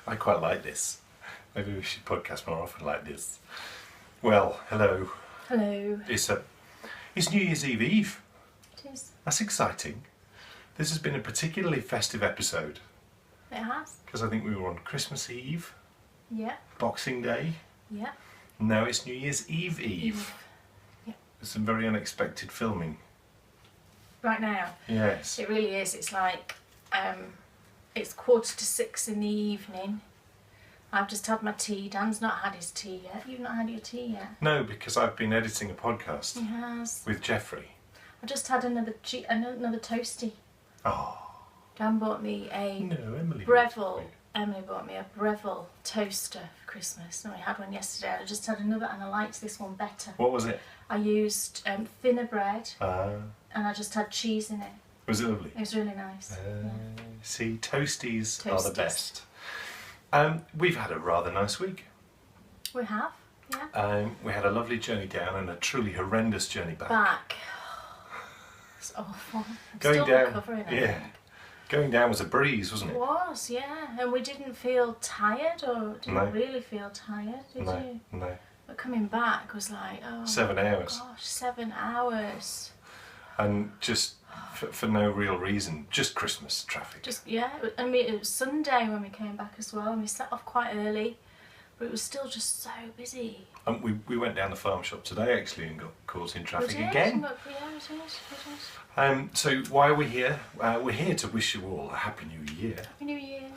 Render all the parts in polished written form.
I quite like this. Maybe we should podcast more often like this. Well, hello. Hello. It's New Year's Eve. It is. That's exciting. This has been a particularly festive episode. It has. Because I think we were on Christmas Eve, Yeah. Boxing Day. Yeah. Now it's New Year's Eve. Yeah. There's some very unexpected filming. Right now. Yes. It really is. It's like, it's 5:45 in the evening. I've just had my tea. Dan's not had his tea yet. You've not had your tea yet. No, because I've been editing a podcast He has. with Jeffrey. I just had another toasty. Oh. Dan bought me a No, Emily. Breville. Emily bought me a Breville toaster for Christmas. No, I had one yesterday. I just had another and I liked this one better. What was it? I used thinner bread And I just had cheese in it. was it lovely? It was really nice. See, toasties are the Toasties. best. We've had a rather nice week. We have, yeah. We had a lovely journey down and a truly horrendous journey back. Back. It's awful. I'm Going still down, recovering, I yeah. think. Going down was a breeze, wasn't It it? was, yeah. And we didn't feel tired or didn't No. really feel tired, did you? No. But coming back was like, oh 7 hours. gosh, 7 hours. And just for no real reason, just Christmas traffic. Just, yeah. I mean, it was Sunday when we came back as well, and we set off quite early, but it was still just so busy. We went down the farm shop today actually and got caught in traffic We did, again. Yeah, we did. So why are we here? We're here to wish you all a Happy New Year. Happy New Year.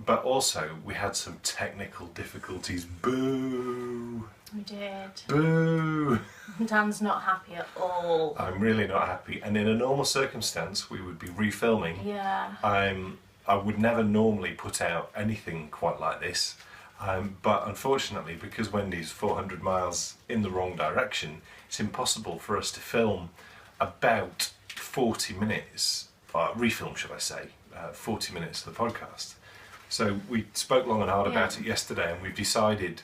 But also we had some technical difficulties. Boo! We did. Boo! Dan's not happy at all. I'm really not happy. And in a normal circumstance, we would be refilming. Yeah. I would never normally put out anything quite like this. But unfortunately, because Wendy's 400 miles in the wrong direction, it's impossible for us to film about 40 minutes, refilm should I say, 40 minutes of the podcast. So we spoke long and hard about it yesterday, and we've decided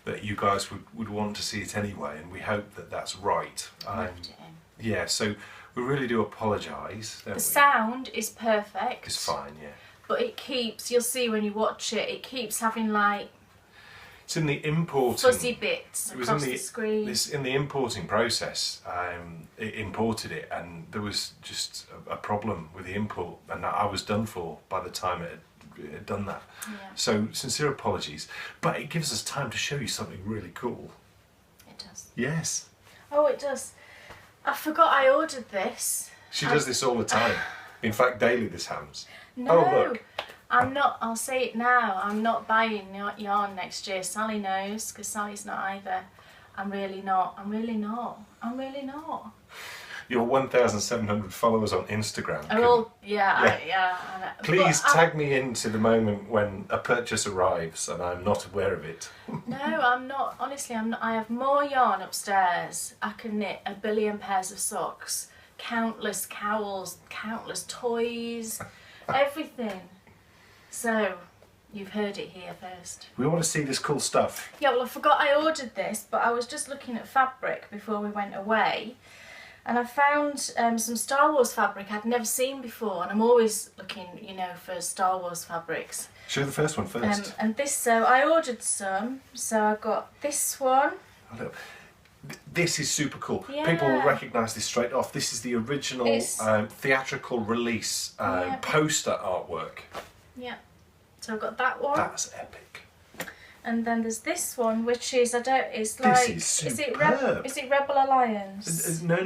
that you guys would want to see it anyway, and we hope that that's right. Left it in. Yeah, so we really do apologise. The sound is perfect. It's fine, yeah. But it keeps, you'll see when you watch it, it keeps having like It's in the importing. fuzzy bits It was across in the screen. in the importing process. It imported it, and there was just a problem with the import, and I was done for by the time it had done that. Yeah. So sincere apologies, but it gives us time to show you something really cool. It does. Yes, Oh, it does. I forgot I ordered this. she does this all the time. In fact, daily this happens. No, Oh, look. I'm not. I'll say it now. I'm not buying yarn next year. Sally knows, because Sally's not either. I'm really not. I'm really not. I'm really not. Your 1,700 followers on Instagram. Oh, well, yeah. I know. Please But tag me into the moment when a purchase arrives and I'm not aware of it. No, I'm not. Honestly, I'm not. I have more yarn upstairs. I can knit 1 billion pairs of socks, countless cowls, countless toys, everything. So, you've heard it here first. We want to see this cool stuff. Yeah, well, I forgot I ordered this, but I was just looking at fabric before we went away, and I found some Star Wars fabric I'd never seen before, and I'm always looking, for Star Wars fabrics. Show the first one first. And this, so I ordered some, so I got this one. Oh, look. This is super cool. Yeah. People will recognise this straight off. This is the original theatrical release poster artwork. Yeah. So I've got that one. That's epic. And then there's this one, which is, it's This like... is superb. Is it Rebel Alliance? No.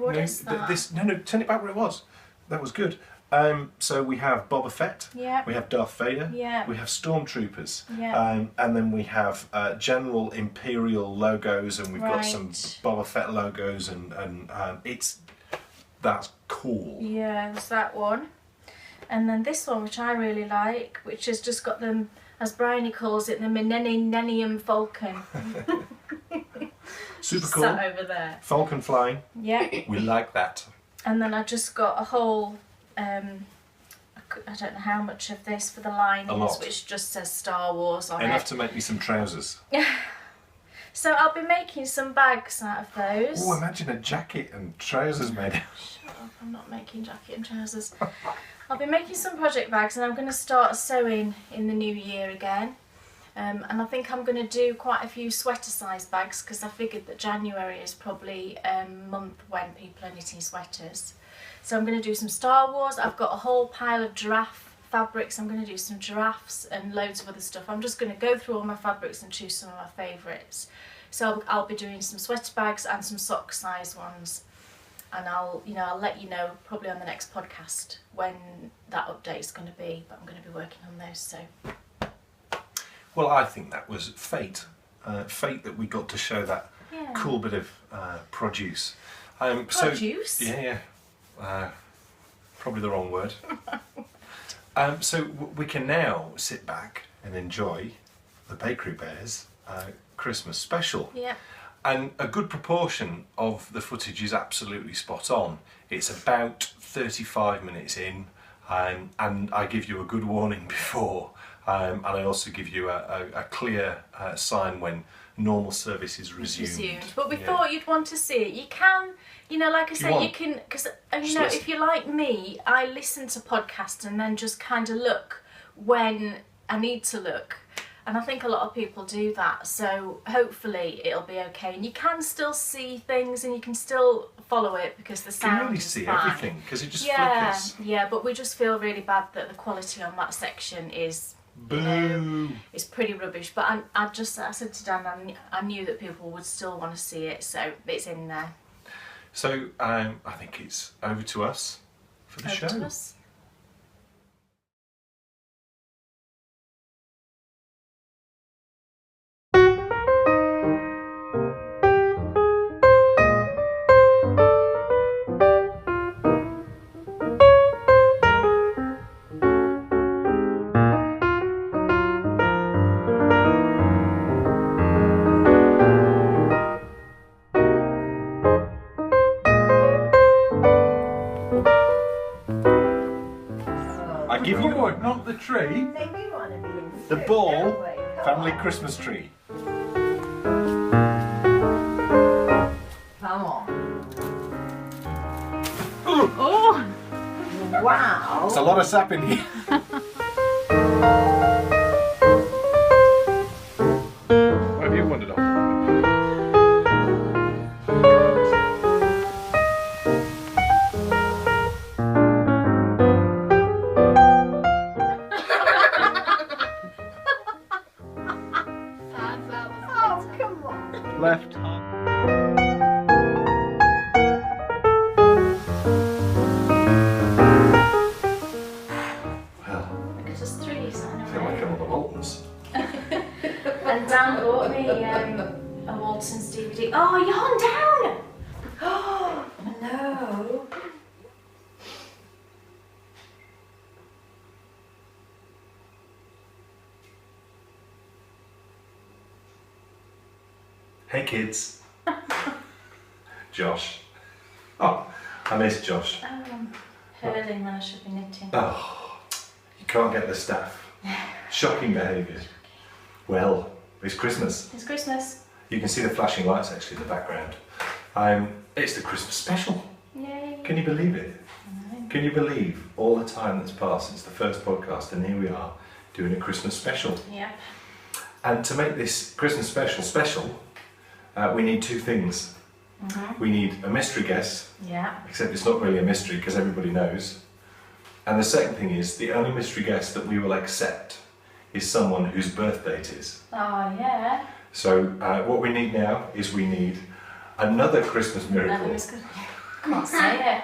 What is that? No, turn it back where it was. That was good. So we have Boba Fett. Yeah. We have Darth Vader. Yeah. We have Stormtroopers. Yeah. And then we have General Imperial logos, and we've got some Right. Boba Fett logos, and that's cool. Yeah, there's that one. And then this one, which I really like, which has just got them, as Bryony calls it, the Millennium Falcon. Super cool. Sat over there. Falcon flying. Yeah. We like that. And then I just got a whole, I don't know how much of this for the linings, lot. which just says Star Wars on Enough it. to make me some trousers. So I'll be making some bags out of those. Oh, imagine a jacket and trousers made out. Shut up, I'm not making jacket and trousers. I'll be making some project bags, and I'm going to start sewing in the new year again. And I think I'm going to do quite a few sweater size bags because I figured that January is probably a month when people are knitting sweaters. So I'm going to do some Star Wars. I've got a whole pile of giraffe fabrics. I'm going to do some giraffes and loads of other stuff. I'm just going to go through all my fabrics and choose some of my favourites. So I'll be doing some sweater bags and some sock size ones. And I'll let you know probably on the next podcast when that update is going to be. But I'm going to be working on those. So. Well, I think that was fate. Fate that we got to show that cool bit of produce. Produce? Yeah. Probably the wrong word. So we can now sit back and enjoy the Bakery Bears Christmas special. Yeah. And a good proportion of the footage is absolutely spot on. It's about 35 minutes in, and I give you a good warning before, and I also give you a clear sign when normal service is resumed. But we thought you'd want to see it. You can, like I say, you can, because if you're like me, I listen to podcasts and then just kind of look when I need to look. And I think a lot of people do that, so hopefully it'll be okay. And you can still see things and you can still follow it because the sound You can really is see fine. everything because it just flickers. Yeah, but we just feel really bad that the quality on that section is it's pretty rubbish. But I said to Dan, I knew that people would still want to see it, so it's in there. So I think it's over to us for the show. To us. I give you not the tree. the Ball family Christmas tree. Come on. Oh! Wow. There's a lot of sap in here. What have you wandered off? Oh, come on. Left. Look at us three, so I feel like I'm on the Waltons. And Dan bought me a Waltons DVD. Oh, you're on down! Oh, no. Hey kids. Josh. Oh, I miss Josh. Hurling when I should be knitting. Oh, you can't get the staff. Shocking behaviour. Well, it's Christmas. It's Christmas. You can see the flashing lights actually in the background. It's the Christmas special. Yay. Can you believe it? Can you believe all the time that's passed since the first podcast, and here we are doing a Christmas special. Yeah. And to make this Christmas special, we need two things. We need a mystery guest, Yeah. except it's not really a mystery because everybody knows. And the second thing is, the only mystery guest that we will accept is someone whose birthday it is. Oh, yeah. So what we need now is we need another Christmas miracle. Can't say it.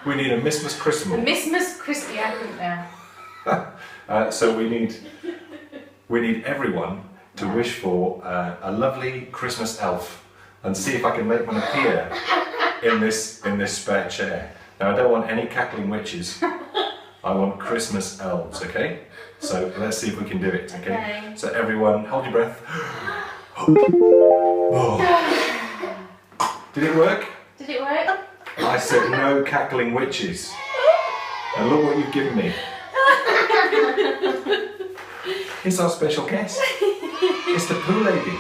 We need a Missmas The Christmas. Missmas Christmas, yeah, I couldn't know. So we need everyone to wish for a lovely Christmas elf, and see if I can make one appear in this spare chair. Now I don't want any cackling witches. I want Christmas elves, okay? So let's see if we can do it, okay? Okay. So everyone, hold your breath. Oh. Did it work? Did it work? I said no cackling witches. And look what you've given me. It's our special guest. It's the Pooh Lady.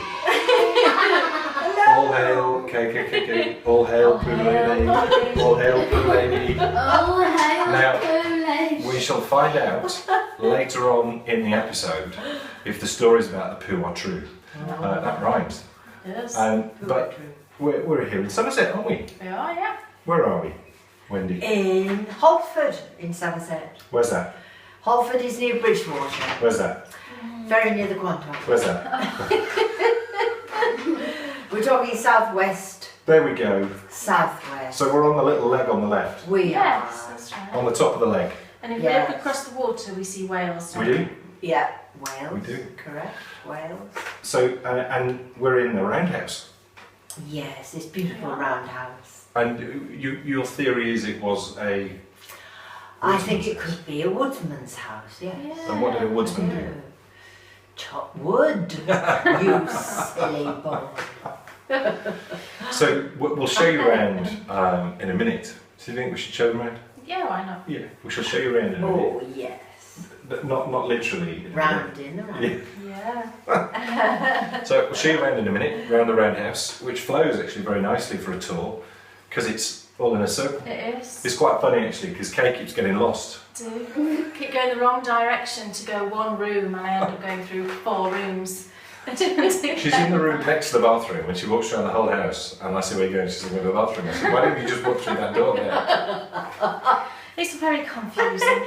All hail, KKKK. All hail, Pooh Lady. All hail, Pooh Lady. Oh, hey, Now, Pooh Lady. We we shall find out later on in the episode if the stories about the poo are true. That rhymes. Yes. But we're here in Somerset, aren't we? We are, yeah. Where are we, Wendy? In Holford, in Somerset. Where's that? Holford is near Bridgewater, Where's that? very near the Quantum. Where's that? We're talking southwest, There we go. southwest. So we're on the little leg on the left, We Yes, are. that's right. on the top of the leg. And if Yes. we look across the water, we see Wales. We don't do. Yeah, Wales. We do. Correct, Wales. So, and we're in the Roundhouse. Yes, this beautiful Yeah. roundhouse. And your theory is it was a... I think it could be a woodsman's house, yes. Yeah. And what did a woodsman do? Chop wood, you silly boy. So we'll show you around in a minute. Do you think we should show them around? Yeah, why not? Yeah, we shall show you around in a minute. Oh, yes. But not literally. in a Round in the round. minute. Yeah. Yeah. So we'll show you around in a minute, around the Roundhouse, which flows actually very nicely for a tour, because it's all in a circle. It is. It's quite funny actually, because Kay keeps getting lost. Do keep going the wrong direction to go one room, and I end up going through 4 rooms. She's in the room next to the bathroom when she walks around the whole house, and I say, where are you going? She says, I'm going to the bathroom. I said, why don't you just walk through that door there? It's very confusing.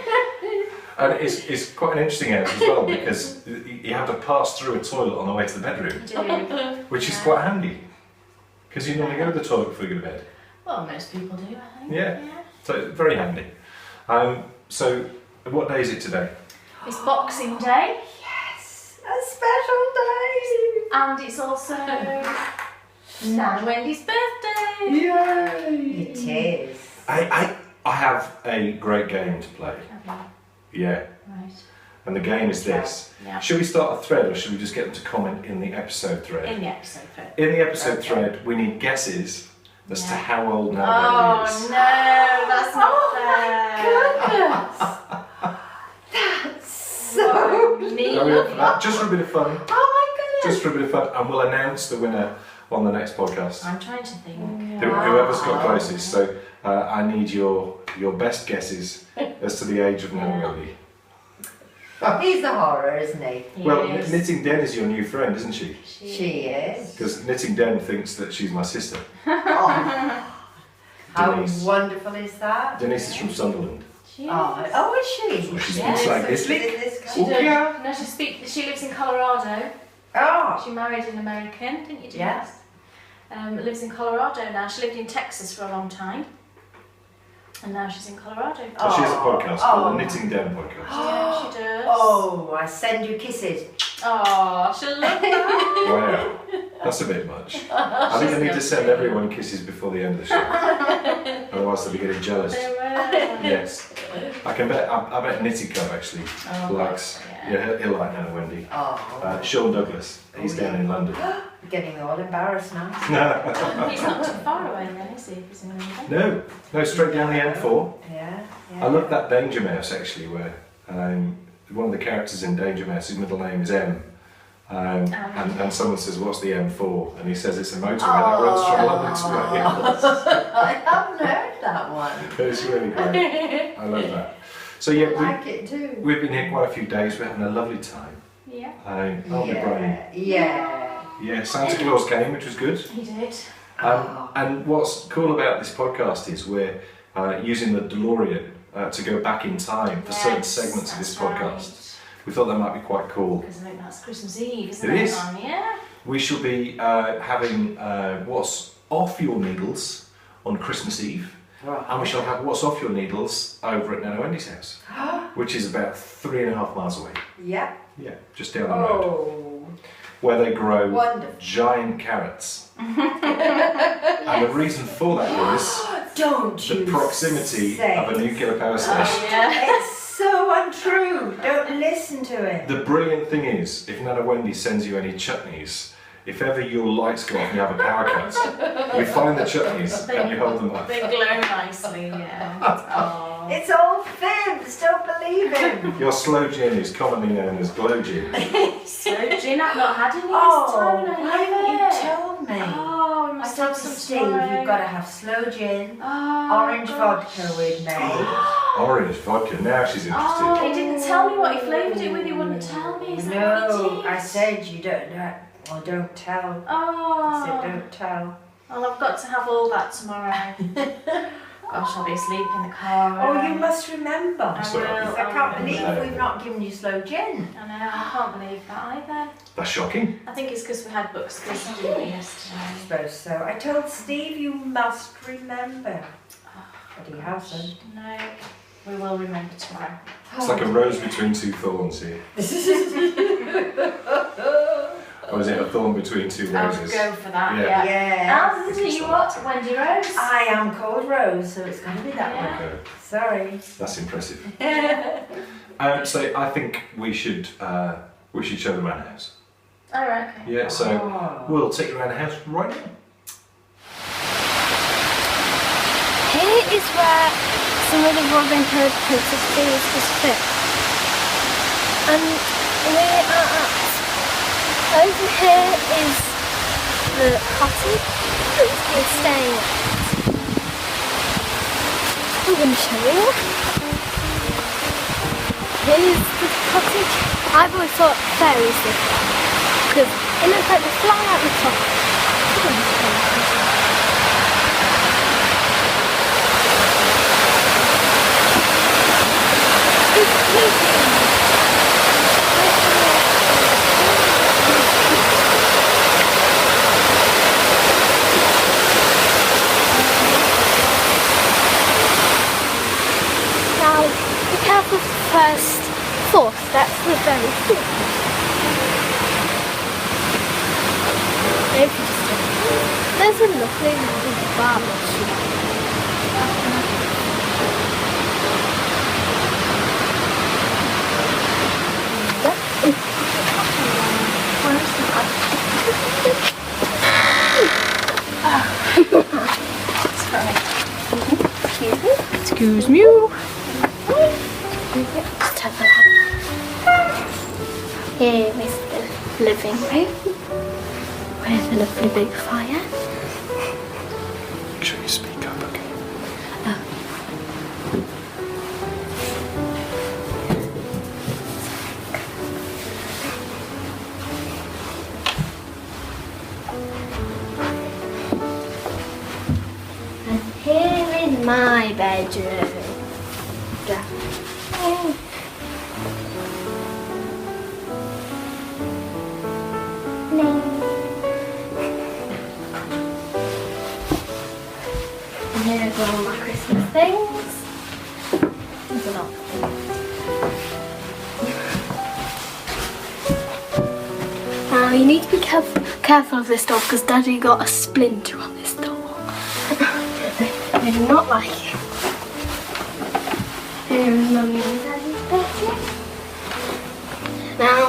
And it's quite an interesting house as well, because you have to pass through a toilet on the way to the bedroom, Do. which is quite handy, because you normally go to the toilet before you go to bed. Well, most people do, I think. Yeah. So very handy. So what day is it today? It's Boxing Day, Yes, a special day. and it's also Nan Wendy's birthday. Yay! It is. I have a great game to play. Yeah. Right. And the game is this. Yeah. Should we start a thread, or should we just get them to comment in the episode thread? In the episode thread. In the episode Okay. thread, we need guesses as to Yeah. how old Nan Oh Wendy is. no, that's not fair. Goodness. That's so Neat. Are we up for that? Just for a bit of fun. Oh my goodness. Just for a bit of fun, and we'll announce the winner on the next podcast. I'm trying to think. Whoever's got closest. So I need your best guesses as to the age of Nan Wendy. He's a horror, isn't he? Well, Yes. Knitting Den is your new friend, isn't she? She is. Because Knitting Den thinks that she's my sister. Oh, how Denise. wonderful is that? Denise is from Sunderland. She is. Oh, is she? Well, she Yes, speaks like so this. she's in this She Oh, country. does. yeah. No, she lives in Colorado. Oh, She married an American, didn't you? Yes. Lives in Colorado now. She lived in Texas for a long time, and now she's in Colorado. So she has a podcast called Oh. the Knitting Den podcast. Yeah, she does. oh, I send you kisses. Oh, she'll love that. Wow, that's a bit much. I think I need to send everyone kisses before the end of the show. Otherwise they'll be getting jealous. They will. Yes. I bet Nitty Cub actually Oh, likes. yeah. Yeah, he'll like Nana Wendy. Oh, Sean Douglas, he's down in London. getting all embarrassed now. He's not too far away then, is he? If he's in London. No, straight down the M4. Yeah, I love that Danger Mouse actually, where one of the characters in Danger Mouse, his middle name is M. And someone says, what's the M4? And he says it's a motorway that runs from London to Wales. I haven't heard that one. It's really great. I love that. So yeah, I like it too. we've been here quite a few days. We're having a lovely time. Yeah, Aren't we, Brian? Yeah. Yeah, Santa Claus came, which was good. he did. And what's cool about this podcast is we're using the DeLorean to go back in time for certain Yes, segments of this that's podcast. We thought that might be quite cool. Because I think that's Christmas Eve, isn't It it? is. Yeah. We shall be having What's Off Your Needles on Christmas Eve. And we shall have What's Off Your Needles over at Nana Wendy's house, which is about 3.5 miles away. Yeah. Yeah, just down the road. Oh. Where they grow Wonderful. giant carrots. And the reason for that is Don't you the proximity say of a nuclear power station. Yeah. It's so untrue. Don't listen to it. The brilliant thing is, if Nana Wendy sends you any chutneys, if ever your lights go off and you have a power cut, you find the chutneys and you hold them up. They glow nicely, yeah. Oh. It's all fibs, don't believe him. Your slow gin is commonly known as glow gin. So, Gin, I've not had any this Oh, time. why haven't you told me? Oh, we I must told have some Steve tomorrow. you've got to have slow gin, Oh, orange vodka we'd made. Orange vodka, now she's interested. Oh, he didn't tell me what he flavoured it with. He wouldn't tell me. Is that what No, it is? I said you don't know. Well, don't tell. I said Oh. don't tell. Well, I've got to have all that tomorrow. Gosh, I'll be asleep in the car. Oh, you must remember. I Sorry. will. I can't believe No. we've not given you slow gin. I know, I can't believe that either. That's shocking. I think it's because we had books this yesterday. I suppose so. I told Steve you must remember. But he hasn't. No, we will remember tomorrow. It's like a rose between two thorns here. Or is it a thorn between two I'll roses? go for that, Yeah. yeah. Yes. Is it you what? Wendy Rose? I am called Rose, so it's going to be that Yeah. one. Okay, Sorry. that's impressive. So I think we should show the Roundhouse. Alright, okay. Yeah, so Oh. we'll take you around the house right now. Here is where some of the Robin Hood Princess series was filmed. And we are at, over here is the cottage we're staying at. I'm going to show you. Here's the cottage. I've always thought fairies live there because it looks like they fly out the top. Now, be careful of the first fourth, that's the very fourth. Maybe just there's a lovely little barber shop. Excuse me. Let's turn the lamp. Here is the living room with a lovely big fire. Make sure you speak up, okay? And here is my bedroom. And here's all my Christmas things. There's a lot. Now you need to be careful of this door because Daddy got a splinter on this door. I do not like it. Here is Mummy and Daddy's bedroom. Now,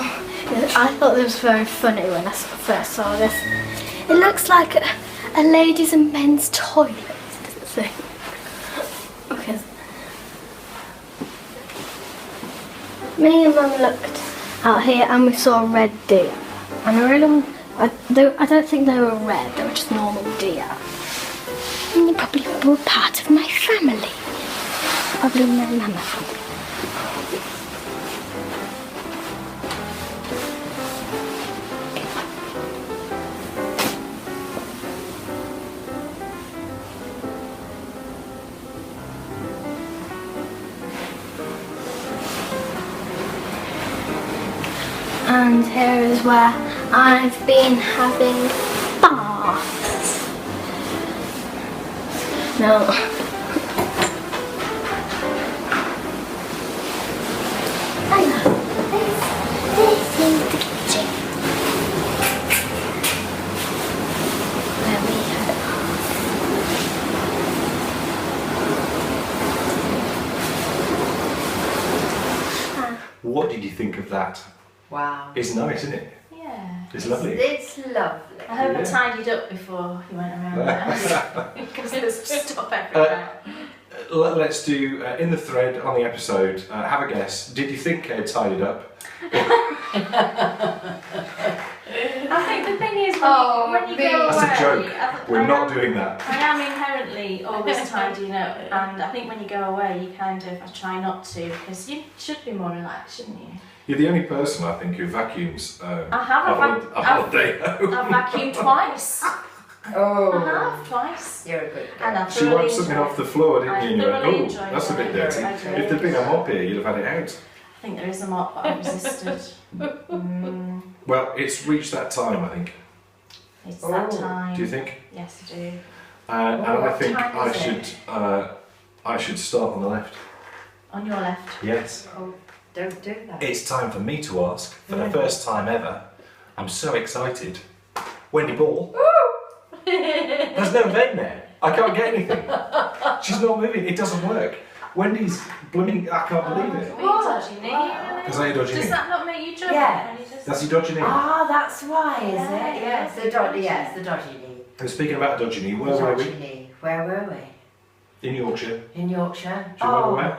I thought this was very funny when I first saw this. It looks like a ladies and men's toilet, does it say? Okay. Me and Mum looked out here and we saw a red deer. And I don't think they were red, they were just normal deer. And they probably were part of my family. Probably my mama family. And here is where I've been having baths. Now, this is the kitchen. Where we had What did you think of that? Wow. It's nice, isn't it? Yeah, Yeah. It's lovely. It's lovely. I hope I Yeah. tidied up before you went around the house. Because there's stuff everywhere. Let's do, in the thread on the episode, have a guess. Did you think I tidied up? I think the thing is, when you go away... That's a joke. We're not doing that. I am inherently always tidying up, and I think when you go away, you kind of... I try not to, because you should be more relaxed, shouldn't you? You're the only person, I think, who vacuums I have. a holiday home. I've vacuumed twice. Oh. I have, twice. You're a good girl. And I've She thoroughly wiped something enjoyed off the floor, didn't I you? And you went, thoroughly oh, enjoyed that's a bit it. dirty. I If did. there'd been a mop here, you'd have had it out. I think there is a mop, but I resisted. Well, it's reached that time, I think. It's that Oh. time. Do you think? Yes, I do. And I what think time is I should start on the left. On your left. Yes. Oh, don't do that. It's time for me to ask, for the first time ever. I'm so excited. Wendy Ball. There's no vein there. I can't get anything. She's not moving. It doesn't work. Wendy's blooming. I can't believe it. Dodgy knee. Is that your dodgy Does knee? that not make you jump? Yeah. When you just- That's your dodgy knee. Ah, that's why, is Yeah, it? Yes, the dodgy. Yes, the dodgy knee. And speaking about dodgy knee, where The were dodgy we? knee. Where were we? In Yorkshire. In Yorkshire. Do you remember where?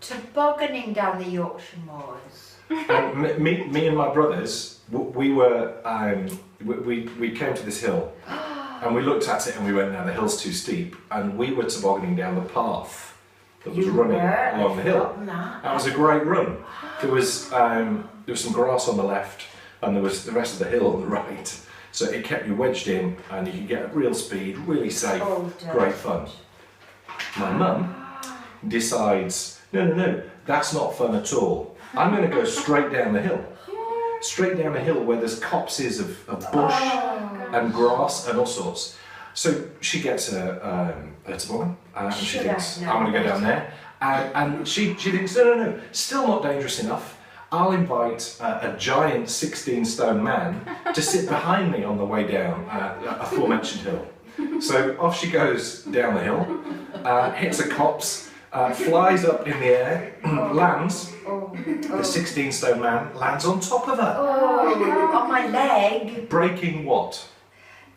Tobogganing down the Yorkshire moors. And me and my brothers, we were, we came to this hill and we looked at it and we went, now the hill's too steep, and we were tobogganing down the path that was running along the hill. That was a great run. There was some grass on the left and there was the rest of the hill on the right. So it kept you wedged in and you could get real speed, really safe, great fun. My mum decides, no, that's not fun at all. I'm going to go straight down the hill. Straight down the hill where there's copses of bush and grass and all sorts. So she gets her toboggan and she thinks, I'm going to go down there. And she thinks, no, still not dangerous enough. I'll invite a giant 16-stone man to sit behind me on the way down a aforementioned hill. So off she goes down the hill, hits a copse, flies up in the air, lands. The 16-stone man lands on top of her. Oh, on my leg. Breaking what?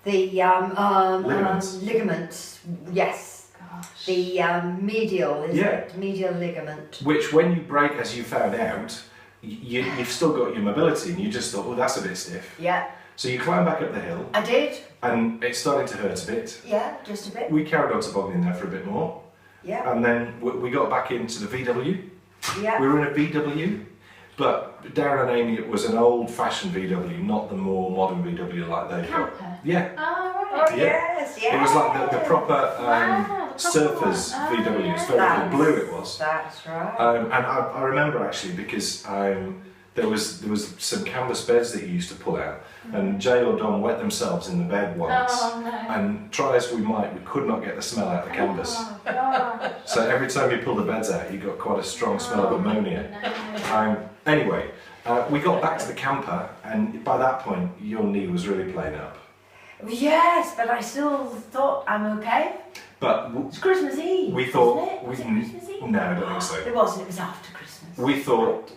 The Ligaments. ligaments. Yes. Gosh. The medial, is Yeah. it? Medial ligament. Which, when you break, as you found out, you've still got your mobility, and you just thought, oh, that's a bit stiff. Yeah, So you climb back up the hill, I did. and it's starting to hurt a bit. Yeah, just a bit. We carried on tobogganing there for a bit more, Yeah, and then we got back into the VW. yeah. We were in a VW, but Darren and Amy, it was an old-fashioned VW, not the more modern VW like they've got. Camper. Yeah, Oh, Oh, right. yes, yes. it was like the proper Wow, the proper surfers one. VW. It's Oh, very yeah. blue it was. That's right. And I remember actually because there was some canvas beds that you used to pull out, and Jay or Don wet themselves in the bed once, Oh, no. and try as we might, we could not get the smell out of the canvas. Oh, God. So every time you pull the beds out, you got quite a strong smell of ammonia. No. Anyway, we got back to the camper, and by that point, your knee was really playing up. Yes, but I still thought I'm okay. But It's Christmas Eve. we thought wasn't it? Was it Christmas Eve? no, I don't think so. It wasn't. It was after Christmas. We thought,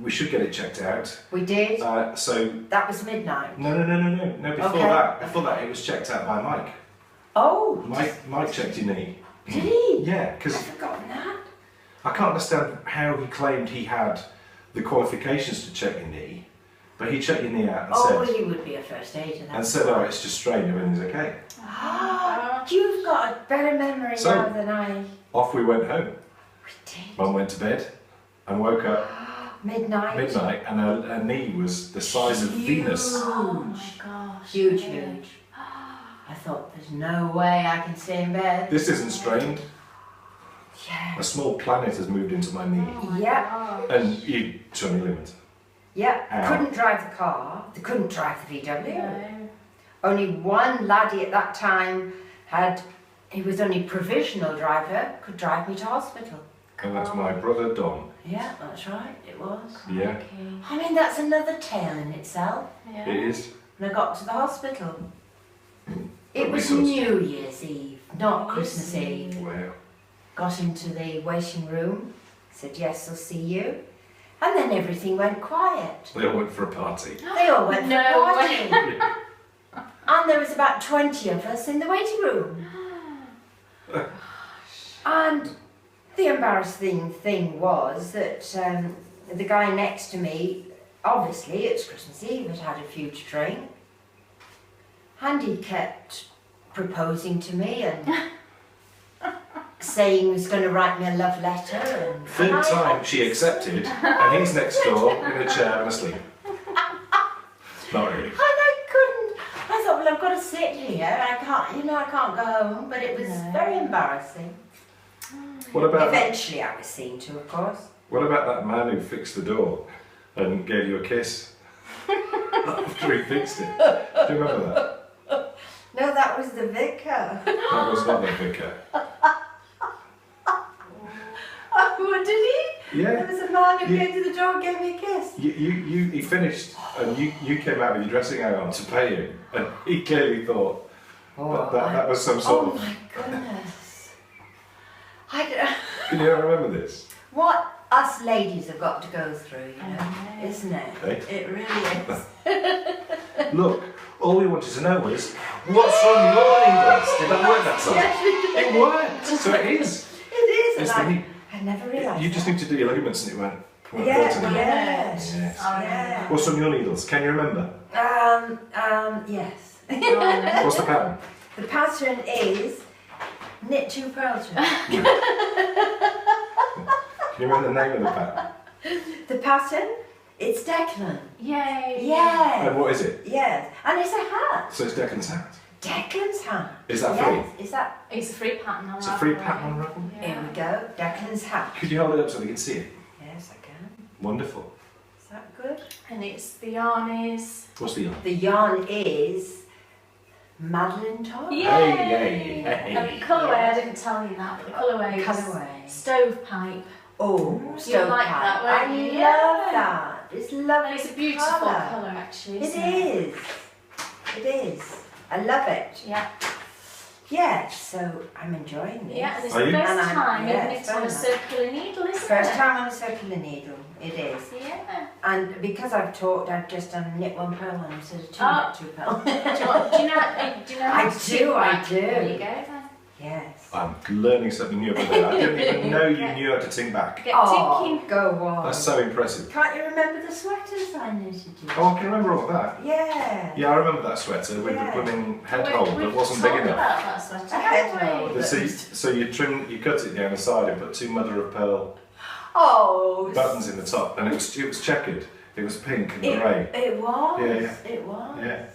we should get it checked out. We did. So That was midnight. no. Before Okay. that, it was checked out by Mike. Oh, Mike checked your knee. did he? Yeah, I'd because forgotten that. I can't understand how he claimed he had the qualifications to check your knee, but he checked your knee out and Oh, said, he would be a first aider. and That's said, oh, it's just strained, everything's okay. Ah, you've got a better memory So- now than I. Off we went home. We did. Mum went to bed and woke up Midnight. midnight, and her knee was the size of Venus. Oh, my gosh. Huge, huge. I thought, there's no way I can stay in bed. This isn't strained. Yeah. A small planet has moved into my knee, Oh, my Yeah. gosh. and you tore me ligament. Yeah. Ow. Couldn't drive the car. They couldn't drive the VW. No. Only one laddie at that time he was only provisional driver, could drive me to hospital. And that's my brother Don. Yeah, that's right, it was. Yeah, Okay. I mean, that's another tale in itself. Yeah. it is. When I got to the hospital, it Probably was so. New Year's Eve, not Christmas Eve. Wow. Got into the waiting room, said, yes, I'll see you. And then everything went quiet. They all went for a party. They all went for a No party. And there was about 20 of us in the waiting room. And the embarrassing thing was that the guy next to me, obviously it's Christmas Eve, had a few to drink. And he kept proposing to me and saying he was going to write me a love letter. And Third time she accepted, and he's next door in a chair and asleep. Not really. And I couldn't. I thought, well, I've got to sit here. I can't, I can't go home. But it was very embarrassing. What about Eventually, I was seen to, of course. what about that man who fixed the door and gave you a kiss after he fixed it? Do you remember that? No, that was the vicar. That was not the vicar. Oh, did he? Yeah. There was a man who came to the door and gave me a kiss. He finished, and you came out with your dressing gown on to pay him, and he clearly thought that was some sort of. Oh my goodness! Can you ever remember this? What us ladies have got to go through, isn't it? Okay. It really is. Look, all we wanted to know was what's on your needles. Did that work that time? Yes, It worked. So it is. it is. It's And the- I never realised. You just need to do your ligaments, and it went. Yes. Yes. Yeah. What's on your needles? Can you remember? Yes. What's the pattern? The pattern is knit 2 pearls. Can you remember the name of the pattern? The pattern, it's Declan. Yay! Yes. And what is it? Yes. And it's a hat. So it's Declan's hat. Declan's hat. Is that Yes. free? Is that? It's a free pattern. It's a free pattern on Ravel. Here we go. Declan's hat. Could you hold it up so they can see it? Yes, I can. Wonderful. Is that good? And it's the yarn is. What's the yarn? The yarn is Madeline top. Yay! Hey. And the colourway, I didn't tell you that, but the colourway is Colourway. stovepipe. Oh, You stovepipe. like that, I won't you? love that. It's lovely. And it's a beautiful colour actually. It isn't it? is. It is. I love it. Yeah. Yeah, so I'm enjoying this. Yeah, and it's Are the you? first And I'm- time yeah, even it's it's on very a nice. circular needle, isn't First it? time on a circular needle. It is. Yeah. And because I've taught, I've just done knit 1 pearl and instead of 2 Oh. knit 2 pearl. Do you know how I to do, do I that? do. There you go then. Yes. I'm learning something new about that. I didn't even know you knew how to ting back. Get Oh, tinking. go on. That's so impressive. Can't you remember the sweaters I knitted you? Oh, I can remember all of that. Yeah. Yeah, I remember that sweater with Yeah. the blooming head We- hole that we've wasn't big talked enough. about that sweater, A head haven't we? hole. So you cut it down the side and put 2 mother of pearl Oh. buttons in the top, and it was checkered. It was pink and grey. It was. Yeah. It was. Yeah.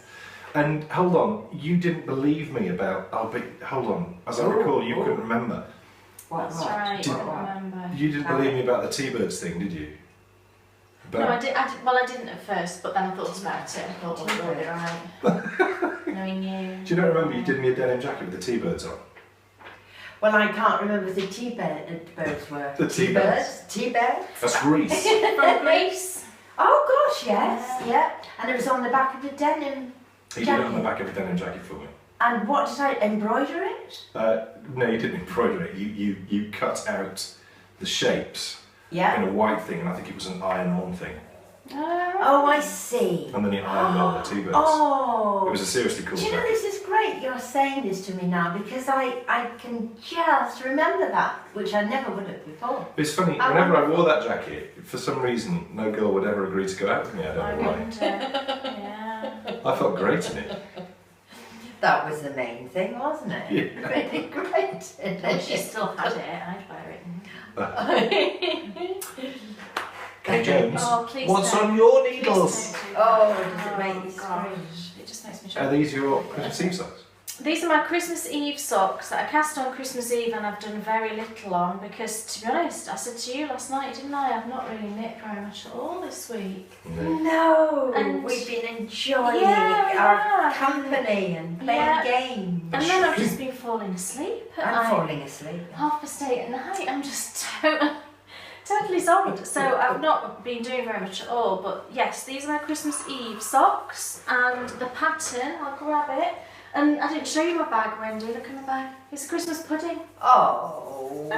And hold on, you didn't believe me about. Hold on. As I recall, you couldn't remember. What? That's right, Did- I remember. You didn't believe me about the T-birds thing, did you? No, I did. Well, I didn't at first, but then I thought about it. I thought, well, you'll be right. Knowing you. Do you not remember you did me a denim jacket with the T-birds on? Well, I can't remember the T-birds were. The T-birds. T-birds? That's Greece. From Greece. Oh gosh, yes. Yeah. And it was on the back of the denim. He did it on the back of a denim jacket for me. And what did I embroider it? No, you didn't embroider it. You cut out the shapes Yeah. in a white thing, and I think it was an iron-on thing. Oh, I see. And then you ironed on the T-birds. Oh. It was a seriously cool Do you know, jacket. this is great you're saying this to me now because I can just remember that, which I never would have before. It's funny, whenever I wore that jacket, for some reason, no girl would ever agree to go out with me. I I don't know why. wonder. Yeah. I felt great in it. That was the main thing, wasn't it? Yeah. Really great. If she still had it, I'd wear it. Kay Jones, Oh, please what's don't. on your Please needles? don't do Oh, that. does it make you gosh. scream? It just makes me Are jump. these your Christmas Eve socks? These are my Christmas Eve socks that I cast on Christmas Eve and I've done very little on because, to be honest, I said to you last night, didn't I? I've not really knit very much at all this week. No, And- we've been enjoying Yeah, we our have. company and playing Yeah. games. And then I've just been falling asleep at I'm night. falling asleep. 8:30 at night. I'm just totally zonked. So I've not been doing very much at all. But yes, these are my Christmas Eve socks and the pattern. I'll grab it. And I didn't show you my bag, Wendy. Look at my bag. It's a Christmas pudding. Oh,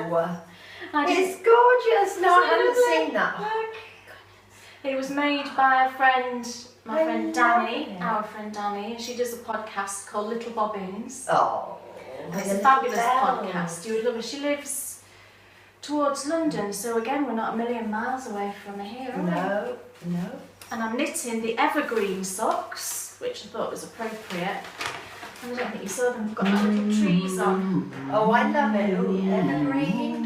I didn't- it's gorgeous. No, I Isn't it haven't lovely? seen that. Look. It was made by a friend, my friend Danny, it. our friend Danny, and she does a podcast called Little Bobbins. Oh, It's a fabulous podcast. You would love it. She lives towards London, so again, we're not a million miles away from here, are we? No, no. And I'm knitting the evergreen socks, which I thought was appropriate. And I don't think you saw them. I've got my little trees on. Oh, I love it. Oh, evergreen.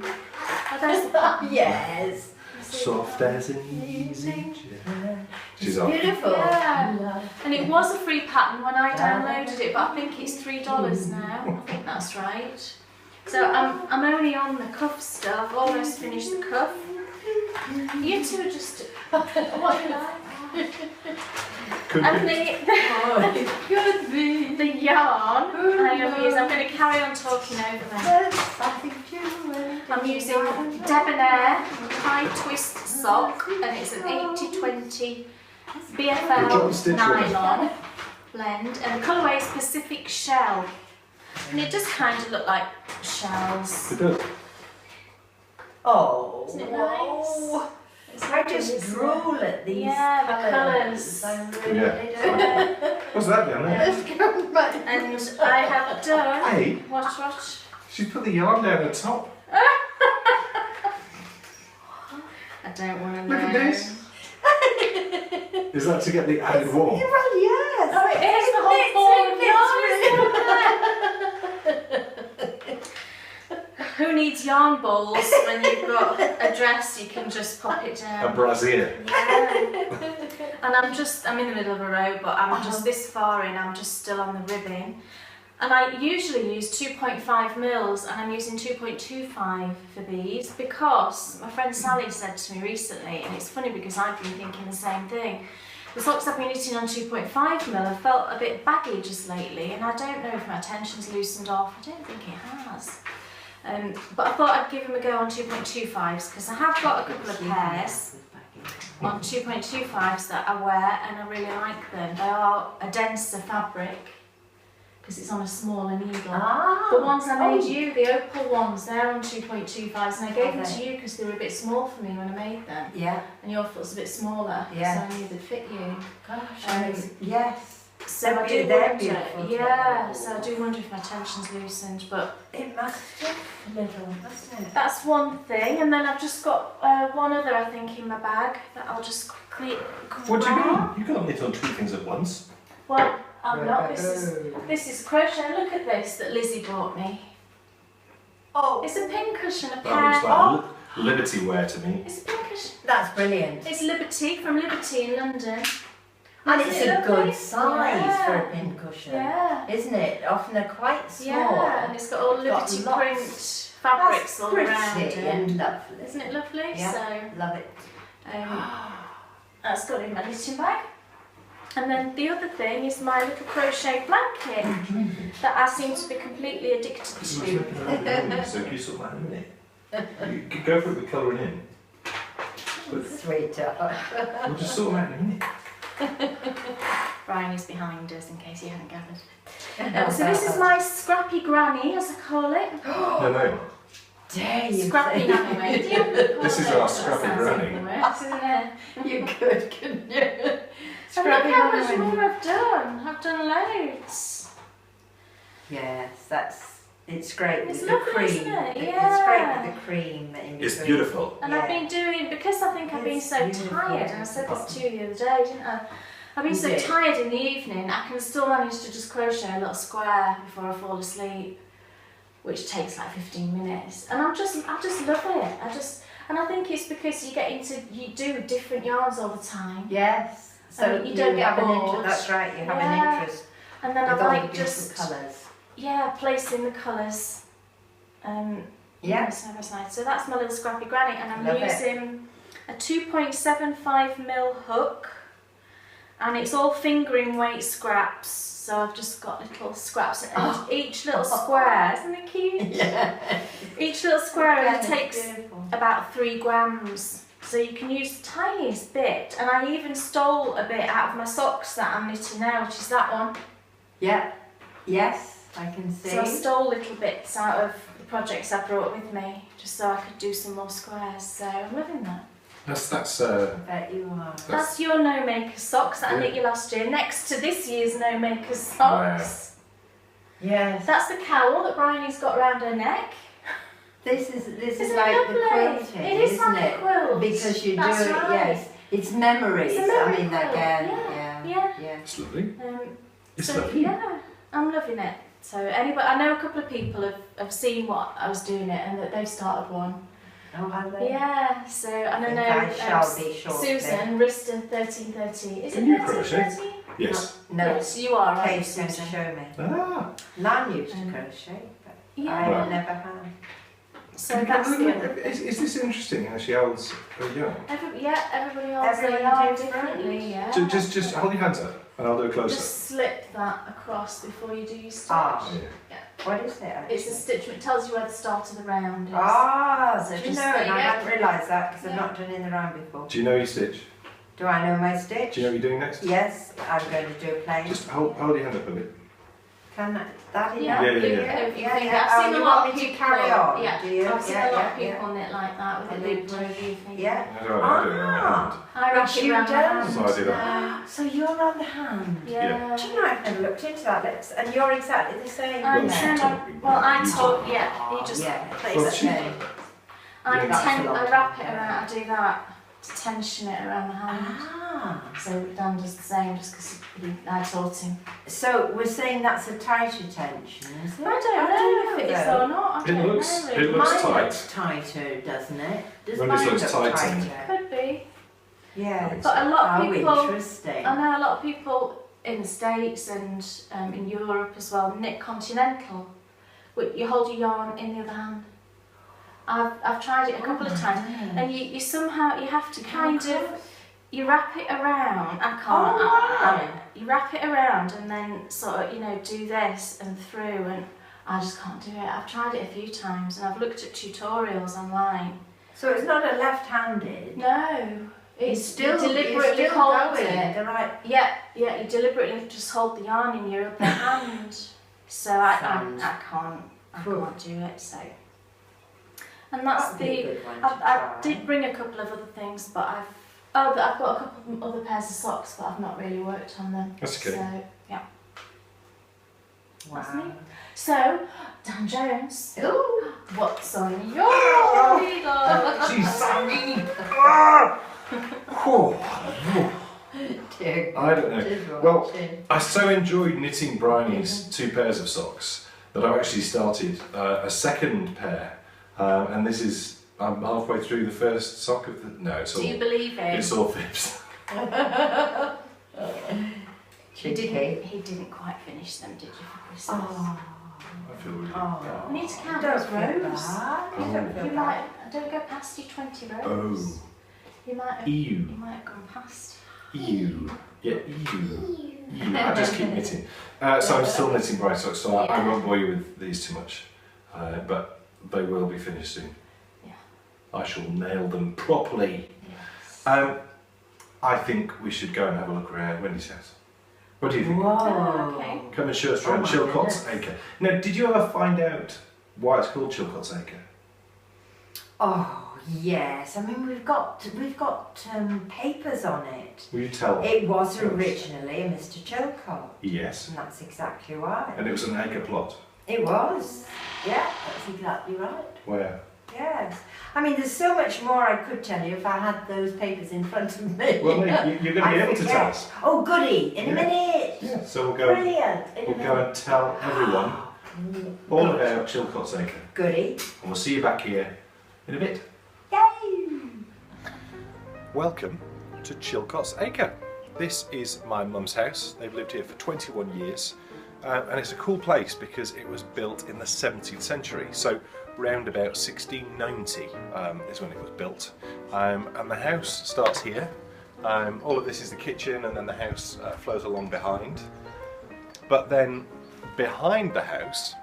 Oh, there's the pattern. Yes. Soft as an easy chair. She's on. Beautiful. Yeah. And it was a free pattern when I downloaded it, but I think it's $3 now. I think that's right. So I'm only on the cuff still. I've almost finished the cuff. You two are just what do you like? And the yarn I'm going to carry on talking over them. I'm using Debonair high twist sock, and it's an 80-20 BFL nylon blend, and the colourway is Pacific Shell, and it does kind of look like shells. It does. Oh, Isn't it whoa. nice? I just drool at these colours. I really Yeah. do. What's that down there? Let's go back. And I have done. Hey, What? she's put the yarn down the top. I don't want to know. Look at this. Is that to get the added warmth? Well, yes. Oh, it is the whole ball of yarn. Who needs yarn balls when you've got a dress you can just pop it A down? brassiere. Yeah. And I'm in the middle of a row, but I'm just this far in, I'm just still on the ribbing. And I usually use 2.5 mils, and I'm using 2.25 for these because my friend Sally said to me recently, and it's funny because I've been thinking the same thing. The socks I've been knitting on 2.5 mil have felt a bit baggy just lately, and I don't know if my tension's loosened off. I don't think it has. But I thought I'd give them a go on 2.25s because I have got a couple of pairs on 2.25s that I wear and I really like them. They are a denser fabric because it's on a smaller needle. The ones I made you, the opal ones, they're on 2.25s, and I gave them to you because they were a bit small for me when I made them. Yeah. And your foot's a bit smaller, Yeah. so I knew they'd fit you. Gosh, yes. So I do They're wonder, beautiful. yeah, so I do wonder if my tension's loosened, but It must have a little, mustn't it? that's one thing. And then I've just got one other, I think, in my bag that I'll just quickly grab. What do you mean? You can't knit on two things at once. Well, I'm not. This is crochet. Look at this that Lizzie bought me. Oh, It's a pin cushion, a That pair. looks like Liberty wear to me. It's a pin cushion. that's brilliant. It's Liberty, from Liberty in London. And Isn't it's it a lovely? good size for a Yeah. pin cushion, Yeah. isn't it? Often they're quite small. Yeah, and it's got all It's got Liberty lots. print fabrics That's all pretty around it. and lovely. Isn't it lovely? Yeah. So Love it. that's got in my knitting bag. And then the other thing is my little crochet blanket that I seem to be completely addicted to. So you sort that in a minute. You could go for it with colouring in. But Sweetheart. we'll just sort them out in a minute. Brian is behind us in case you haven't gathered. So this is my scrappy granny, as I call it. No. Dare you Scrappy say- nanny. This is our scrappy granny. Isn't it? You could, couldn't you? And look how much more I've done. I've done loads. Yes, it's great It's with the lovely, cream. isn't it? It's Yeah. great with the cream in between. It's beautiful. And I've been doing, because I think I've been It's so beautiful. tired, and I said this to you the other day, didn't I? I've been You so did. tired in the evening, I can still manage to just crochet a little square before I fall asleep, which takes like 15 minutes. And I just love it. And I think it's because you do different yarns all the time. Yes. So you don't get have an bored. interest. That's right. You have Yeah. an interest And then with I all like the just, beautiful colours. placing the colours. Yeah. Side by side. So that's my little scrappy granny, and I'm Love it. using a 2.75 mil hook, and it's all fingering weight scraps. So I've just got little scraps, and each little square, isn't it cute? Yeah. Each little square only takes Beautiful. about 3 grams. So you can use the tiniest bit, and I even stole a bit out of my socks that I'm knitting now, which is that one. Yeah. Yes, I can see. So I stole little bits out of the projects I brought with me, just so I could do some more squares. So I'm loving that. I bet you are. That's your no makers socks that I knit you last year, next to this year's no makers socks. Yes. That's the cowl that Bryony's got around her neck. This is Isn't like it the lovely? quilting, It is isn't like it? a quilt. Because you That's do it, right. yes. It's memories. It's a memory I mean, quilt. again, Yeah. It's lovely. It's So lovely. yeah, I'm loving it. So anybody, I know a couple of people have seen what I was doing it and that they've started one. Oh, have they? Yeah, so and I think know I shall be shortly. Susan, Rista 1330. Is it Can you crochet? 1330? Yes. No, Yes, you are, right, Kate's going to Susan? show me. Ah. Lan used to crochet, but Yeah. I never have. So that's the Is this interesting how she holds her yarn? everybody else they Everyone are different. differently, yeah. Just hold your hands up and I'll do a close Just slip that across before you do your stitch. Ah. Yeah. What is it actually? It's a stitch, it tells you where the start of the round is. Ah, So do you just know, there and you I go. hadn't realised that because Yeah. I've not done in the round before. Do you know your stitch? Do I know my stitch? Do you know what you're doing next? Yes, I'm going to do a plain. Just hold your hand up a bit. Can that Yeah, Yeah, you yeah. can, if you Yeah, think- yeah. I've Oh, seen you a lot want of me to people carry on, Yeah, do you? I've seen Yeah, a lot yeah, of people knit like that with a loop over you think. Yeah. I do it around my hand. Ah, I wrap Which it you around my don't. hand. So I do that. No. so you're on the hand. Yeah. Do you know, I've never looked into that, Lex, and you're exactly the same. I Well, she tend, told me. well, I You told, told me. yeah, you just Yeah, place Well, it she- there. Yeah, that's a long I wrap it time. around, I do that to tension it around the hand. Ah, So Dan does the same just because I taught him. so we're saying that's a tighter tension, is it? I don't know if it is though. or not. I It don't looks- know it really. looks Mine tight. looks tighter, doesn't it? Does Well, mine this look looks tight to me. tighter? Could be. Yeah. But a lot How of people, interesting. I know a lot of people in the States and in Europe as well knit continental. You hold your yarn in the other hand. I've tried it a couple of times, and you somehow you have to kind of you wrap it around. I can't. Oh, wow. You wrap it around and then sort of do this and through, and I just can't do it. I've tried it a few times and I've looked at tutorials online. So it's not a left-handed. No, it's still you deliberately you're still hold going it. the right. Yeah, you deliberately just hold the yarn in your other hand. So I can't do it. So, and that's That'd be a the. good one to I try. did bring a couple of other things, but I've got a couple of other pairs of socks, but I've not really worked on them. That's okay. So yeah. That's Wow. me. So Dan Jones, Ooh. what's on your radar? She's sorry. Ah! Oh, Dear I don't God, know. just Well, watching. I so enjoyed knitting Bryony's 2 pairs of socks that I've actually started a second pair, and this is I'm halfway through the first sock of the. No, it's all. Do you believe him? It's all fibs. He didn't quite finish them, did you, for Christmas? Oh, I feel really. oh. You need to count Don't those feel rows. bad. You don't feel You bad. might don't go past your 20 rows. Oh. You might Ew. have gone past. Ew. Yeah, ew. Ew. I just keep knitting. So I'm still knitting Bryony's socks, so I won't bore you with these too much. But they will be finished soon. Yeah. I shall nail them properly. Yes. I think we should go and have a look around Wendy's house. What do you think? Whoa. Oh, okay. Come and show us Oh around my Chilcott's goodness. Acre. Now, did you ever find out why it's called Chilcott's Acre? Oh yes. I mean we've got papers on it. Will you tell? It was Tell us. originally a Mr. Chilcott, Yes. and that's exactly why. And it was an acre plot. It was. Yeah, that's exactly right. Where? Yes. I mean, there's so much more I could tell you if I had those papers in front of me. Well, no, you're going to be able to tell us. Oh, goody! In a Yeah. minute. Yeah. So we'll go. Brilliant. In a We'll minute. go and tell everyone all about Chilcott's Acre, Goody. and we'll see you back here in a bit. Yay! Welcome to Chilcott's Acre. This is my mum's house. They've lived here for 21 years, and it's a cool place because it was built in the 17th century. So round about 1690 is when it was built, and the house starts here. All of this is the kitchen, and then the house flows along behind. But then behind the house,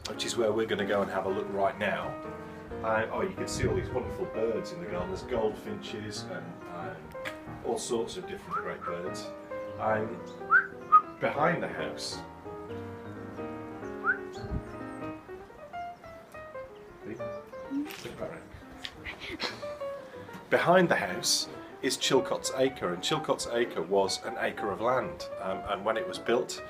which is where we're going to go and have a look right now, you can see all these wonderful birds in the garden. There's goldfinches and all sorts of different great birds. Behind the house, behind the house is Chilcott's Acre, and Chilcott's Acre was an acre of land, and when it was built,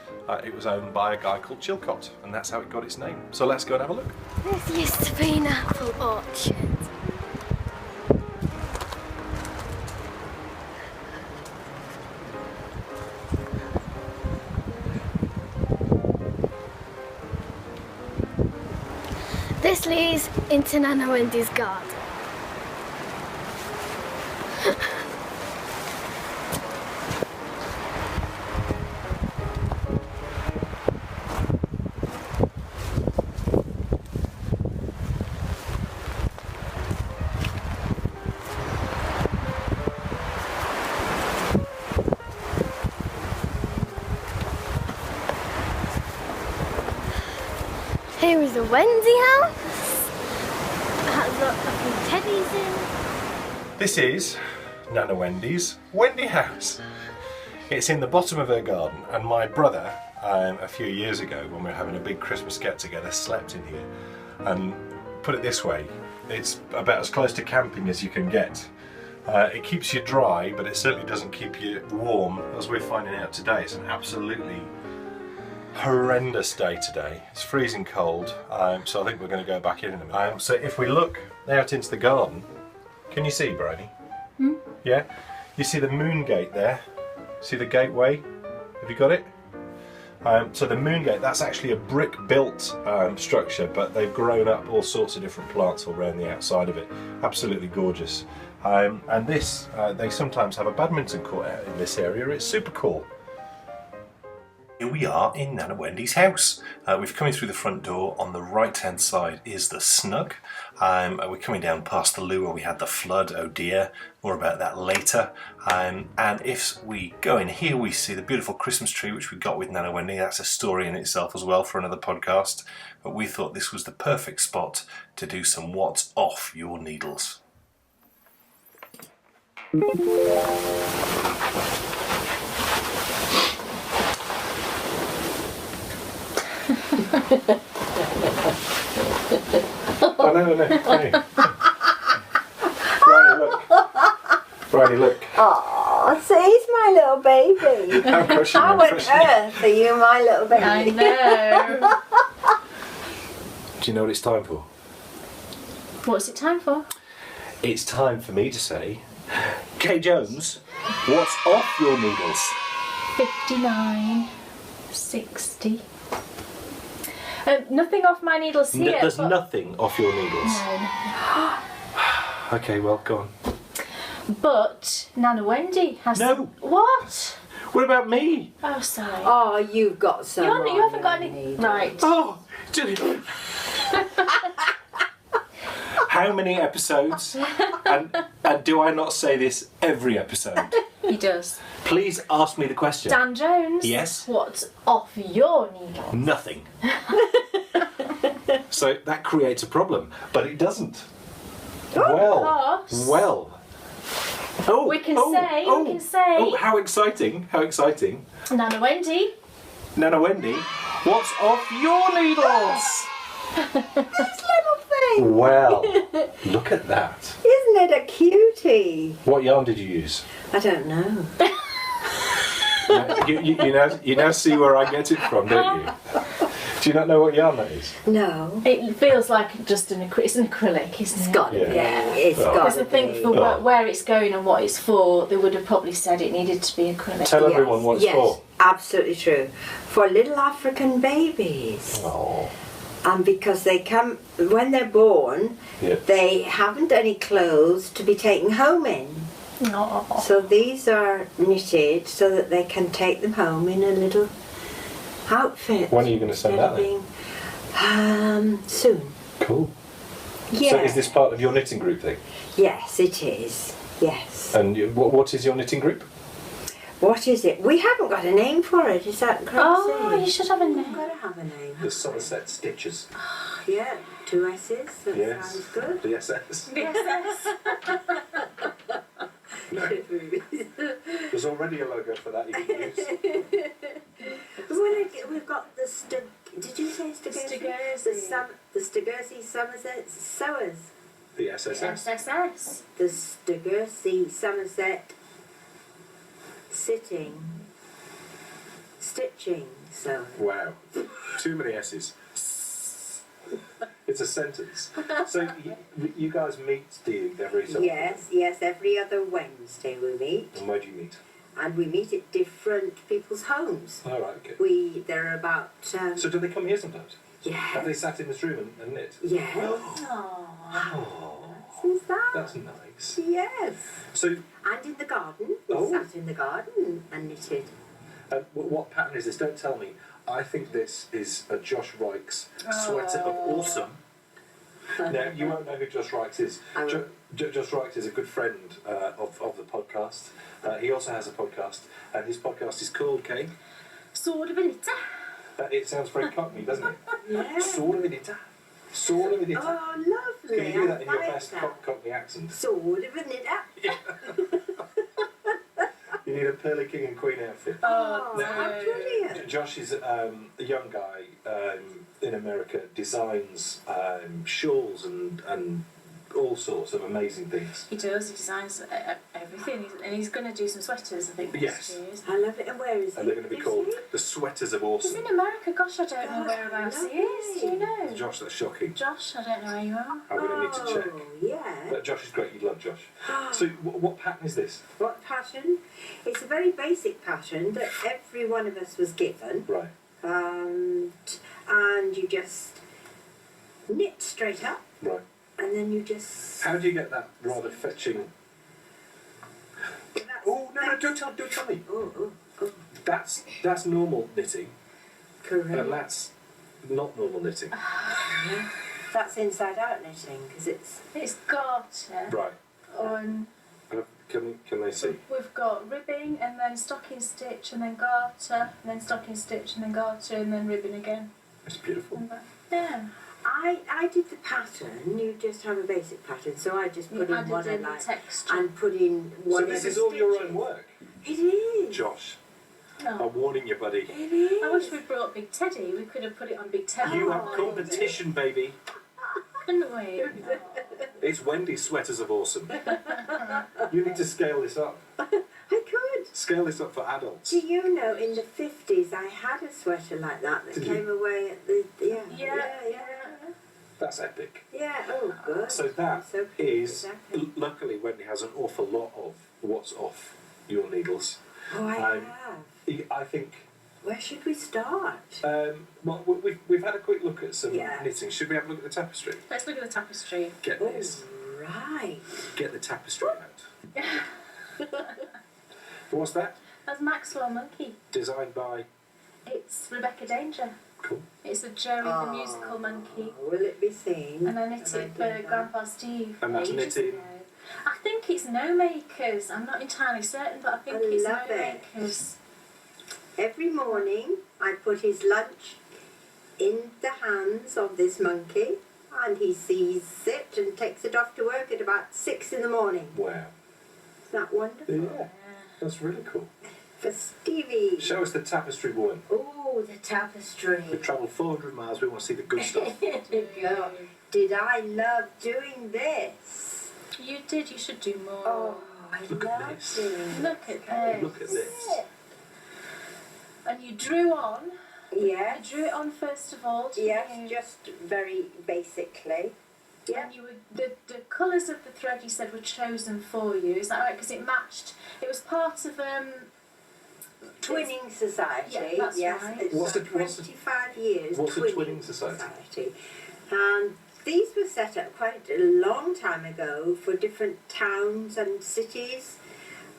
it was owned by a guy called Chilcott, and that's how it got its name. So let's go and have a look. This used to be an apple orchard. This leads into Nana Wendy's garden. Here is the Wendy house. It has lots of teddies in. This is Nana Wendy's Wendy house. It's in the bottom of her garden, and my brother, a few years ago when we were having a big Christmas get together, slept in here. And put it this way, it's about as close to camping as you can get. It keeps you dry, but it certainly doesn't keep you warm, as we're finding out today. It's an absolutely horrendous day today. It's freezing cold, so I think we're going to go back in a minute. So if we look out into the garden, can you see, Bridie? Yeah? You see the moon gate there? See the gateway? Have you got it? So the moon gate, that's actually a brick built structure, but they've grown up all sorts of different plants all around the outside of it. Absolutely gorgeous. And this, they sometimes have a badminton court out in this area. It's super cool. Here we are in Nana Wendy's house. We've come in through the front door. On the right hand side is the snug. We're coming down past the loo where we had the flood. Oh dear, more about that later. And if we go in here, we see the beautiful Christmas tree which we got with Nana Wendy. That's a story in itself as well for another podcast, but we thought this was the perfect spot to do some What's Off Your Needles. Oh, no. Hey. Bridie, look. Oh, see, he's my little baby. I'm crushing How on earth are you my little baby? I know. Do you know what it's time for? What's it time for? It's time for me to say, Kay Jones, what's off your needles? 59, 60. Nothing off my needles here. There's nothing off your needles. No. Okay, well, go on. But Nana Wendy has. No. What? What about me? Oh, sorry. Oh, you've got some. You haven't got any. Right. Oh, how many episodes? And do I not say this every episode? He does. Please ask me the question. Dan Jones. Yes? What's off your needle? Nothing. So that creates a problem, but it doesn't. Of course. Well. Oh, We can say. Oh, how exciting! How exciting! Nana Wendy. Nana Wendy, what's off your needles? This little thing. Well, look at that. Isn't it a cutie? What yarn did you use? I don't know. You now see where I get it from, don't you? Do you not know what yarn that is? No. It feels like just it's an acrylic, isn't it? It's got to be. Yeah. It's Oh. got Because to I think be. for where it's going and what it's for, they would have probably said it needed to be acrylic. Tell everyone what it's yes, for. absolutely true. For little African babies. Oh. And because they come, when they're born, Yeah. they haven't any clothes to be taken home in. Oh. So these are knitted so that they can take them home in a little outfit. When are you going to send that then? Soon. Cool. Yeah. So is this part of your knitting group thing? Yes, it is. Yes. And what is your knitting group? What is it? We haven't got a name for it. Is that crazy? Oh, you should have a We've name. got to have a name. The Somerset Stitches. Yeah, 2 S's. That sounds good. The SS. No. There's already a logo for that you can use. We've got the did you say Sturgersey? Sturgersey. The Sturgersey Somerset Sewers. The SSS. SSS. The Stuggersea Somerset sitting, stitching sewing. Wow. Too many S's. It's a sentence. So you guys meet, do you, every so often? Yes, every other Wednesday we meet. And where do you meet? And we meet at different people's homes. All right, okay. There are about... So do they come here sometimes? Have yes. they sat in this room and knit? Yes. Oh, Who's that? that's nice. Yes. So And in the garden. We Oh. sat in the garden and knitted. what pattern is this? Don't tell me. I think this is a Josh Reich's sweater of awesome. Now, you won't know who Josh Reichs is. I won't. Josh Reichs is a good friend of the podcast. He also has a podcast, and his podcast is called, Kate? Sword of a knitter. It sounds very cockney, doesn't it? Yeah. Sword of a knitter. Sword of a knitter. Oh, lovely. Can you do that in your I like best that. cockney accent? Sword of a knitter. You need a pearly king and queen outfit. Oh, No. how brilliant. Josh is a young guy in America, designs shawls and all sorts of amazing things. He does. He designs everything, and he's going to do some sweaters, I think. Yes. Next year. I love it. And where is And he? they're going to be Is called he? the Sweaters of He's Awesome. in America. Gosh, I don't know God, whereabouts he lovely. is. Do you know? Josh, that's shocking. Josh, I don't know where you are. I'm going to need to check. Oh, yeah. But Josh is great, you love Josh. So, what pattern is this? What pattern? It's a very basic pattern that every one of us was given. Right. And you just knit straight up, Right. and then you just... How do you get that rather fetching... Oh, no, don't tell me. Oh, That's normal knitting, correct. and that's not normal knitting. That's inside out knitting, because It's garter. Right. On Can they see? we've got ribbing, and then stocking stitch, and then garter, and then stocking stitch, and then garter, and then ribbing again. It's beautiful. And that. Yeah. I did the pattern. You just have a basic pattern, so I just put You in what I added in the like texture. and put in So one. this is all your own work? It is. Josh, Oh. I'm warning you, buddy. It is. I wish we'd brought Big Teddy. We could have put it on Big Teddy. You have competition, baby. Couldn't we? It's Wendy's Sweaters of Awesome. You need to scale this up. I could. Scale this up for adults. Do you know, in the 50s, I had a sweater like that Did came you? away at the... Yeah. That's epic. Yeah, oh, good. So that So is, exactly. luckily Wendy has an awful lot of what's off your needles. Oh, I um, have. I think, Where should we start? well, we've had a quick look at some Yeah. knitting. Should we have a look at the tapestry? Let's look at the tapestry. Get Oh, this. right. Get the tapestry out. What's that? That's Maxwell Monkey. Designed by... It's Rebecca Danger. Cool. It's a Jerry the Musical Monkey. Will it be seen? And I knit it for Grandpa Steve. And that's ages knitted? ago. I think it's No Makers. I'm not entirely certain, but I think it's love No it. Makers. Every morning I put his lunch in the hands of this monkey, and he sees it and takes it off to work at about 6 in the morning. Wow. Isn't that wonderful? Yeah, that's really cool. For Stevie. Show us the tapestry woman. Oh, the tapestry. We've travelled 400 miles, we want to see the good stuff. There you go. Did I love doing this? You did. You should do more. Oh, I Look at love this. doing Look at this. Look at this. And you drew on. You Yes. drew it on first of all. didn't Yes, you? just very basically. Yeah. And you were the colours of the thread you said were chosen for you. Is that right? Because it matched. It was part of Twinning Society. Yeah, that's yes. right. It's What's the- 25 years. what's a Twinning Society? And these were set up quite a long time ago for different towns and cities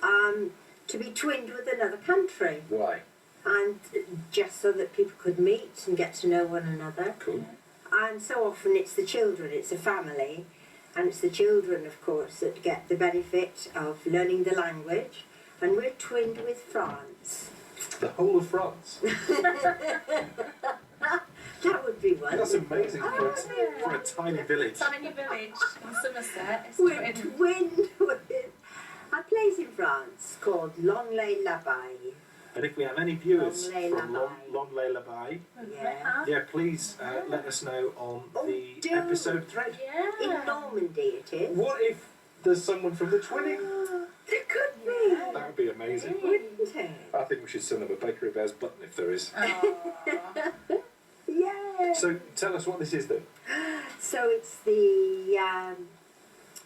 to be twinned with another country. Why? And just so that people could meet and get to know one another. Cool. And so often it's the children, it's a family, and it's the children, of course, that get the benefit of learning the language. And we're twinned with France. The whole of France. That would be wonderful. That's amazing for Oh, a tiny village. Tiny village in Somerset. It's We're twin. twinned with a place in France called Longley-l'Abeille. And if we have any viewers Long Lay from Labai. Long Lay Labai, Yeah. please let us know on the do. episode thread. In Normandy it is. What if there's someone from the Twinning? There could be. That would be amazing. Wouldn't it? I think we should send them a Bakery Bears button if there is. Yeah. So tell us what this is then. So it's the,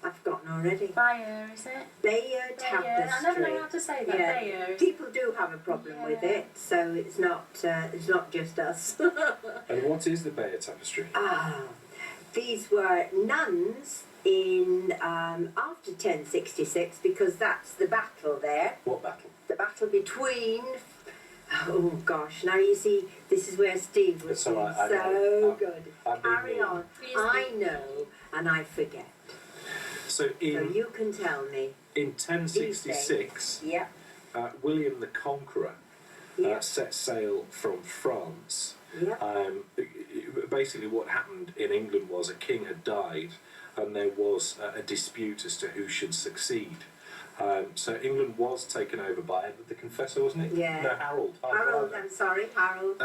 I've forgotten already. Bayer, is it? Bayer Tapestry. I never know how to say that. Yeah. Bayer. People do have a problem with Yeah. it, so it's not just us. And what is the Bayer Tapestry? These were nuns in after 1066, because that's the battle there. What battle? The battle between. Oh gosh! Now you see, this is where Steve was So doing I so know. good. I've been Carry there. on. I know, and I forget. So So in you can tell me. 1066, Yep. William the Conqueror Yep. set sail from France. Yep. Basically, what happened in England was a king had died, and there was a dispute as to who should succeed. So England was taken over by Edward the Confessor, wasn't it? Yeah. No, Harold. Harold, I'm sorry, Harold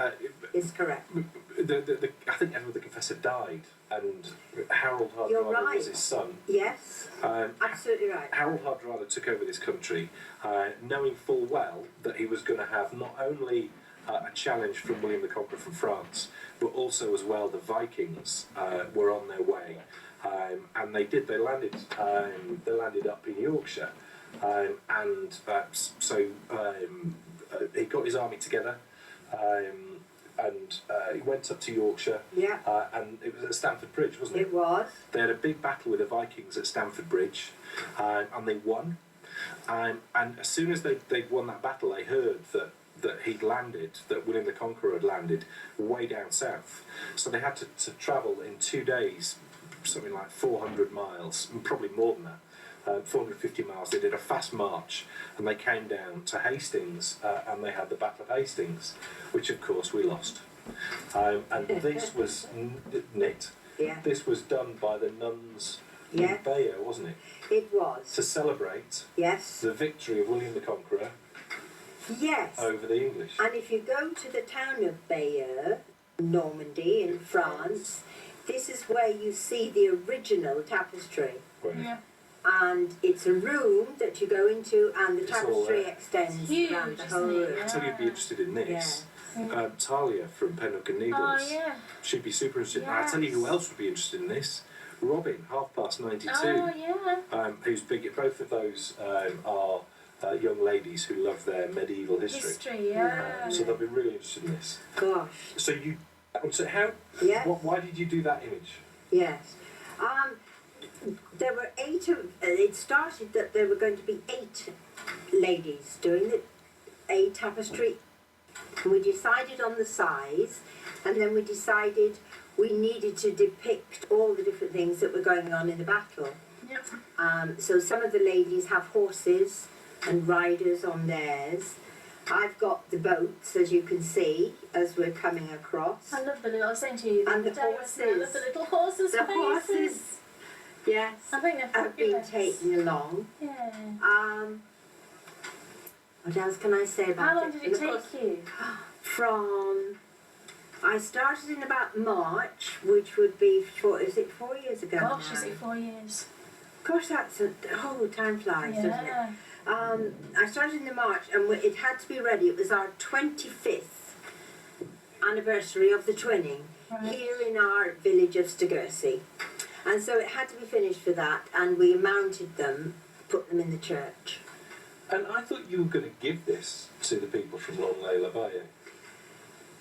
is correct. I think Edward the Confessor died, and Harold You're Hardrada right. was his son. Yes, absolutely right. Harold Hardrada took over this country, knowing full well that he was going to have not only a challenge from William the Conqueror from France, but also as well the Vikings were on their way, and they did. They landed up in Yorkshire, and so he got his army together. And he went up to Yorkshire, Yeah, and it was at Stamford Bridge, wasn't it? it was. They had a big battle with the Vikings at Stamford Bridge, and they won. And as soon as they'd won that battle, they heard that he'd landed, that William the Conqueror had landed way down south. So they had to travel in 2 days, something like 400 miles, and probably more than that. 450 miles. They did a fast march, and they came down to Hastings, and they had the Battle of Hastings, which of course we lost. And this was Yeah, this was done by the nuns Yeah. in Bayer, wasn't it? it was. To celebrate Yes, the victory of William the Conqueror yes. over the English. And if you go to the town of Bayeux, Normandy in France, this is where you see the original tapestry. Where- Yeah. And it's a room that you go into, and the It's all tapestry there. extends Huge, around the isn't whole it? room. I tell you, you'd be interested in this. Yeah. Talia from Penhook and Oh, Needles. yeah. She'd be super interested. I tell you who else would be interested in this. Robin, 92. Oh, yeah. Who's big. Both of those are young ladies who love their medieval history. History, yeah. So they'll be really interested in this. Gosh, So how? yeah, Why did you do that image? yes. There were 8 of, it started that there were going to be 8 ladies doing a tapestry. And we decided on the size, and then we decided we needed to depict all the different things that were going on in the battle. Yep. So some of the ladies have horses and riders on theirs. I've got the boats, as you can see, as we're coming across. I love the little, I was saying to you, And the other day, wasn't it? I love horses. the little horses' The faces. horses, yes, I think they're have been fabulous. taken along. Yeah. What else can I say about How long it? did And it of course, take you? I started in about March, which would be 4 years ago Gosh, now? is it 4 years? Gosh, time flies, doesn't it? Yeah. I started in the March, and it had to be ready. It was our 25th anniversary of the twinning Right. here in our village of Stegursey. And so it had to be finished for that, and we mounted them, put them in the church. And I thought you were going to give this to the people from Long Lay Lavalle.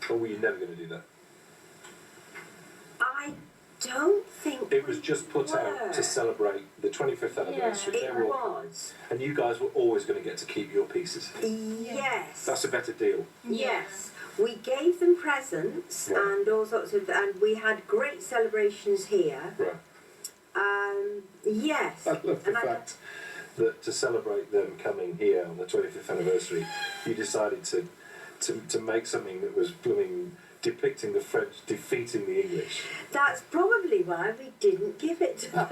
Or were you never going to do that? I don't think It was we just put were. out to celebrate the 25th anniversary. It They were all- was. And you guys were always going to get to keep your pieces. Yes. That's a better deal. Yes. We gave them presents Right. and all sorts of, and we had great celebrations here. Right. Yes. I love the And fact that to celebrate them coming here on the 25th anniversary, you decided to make something that was blooming depicting the French defeating the English. That's probably why we didn't give it to them.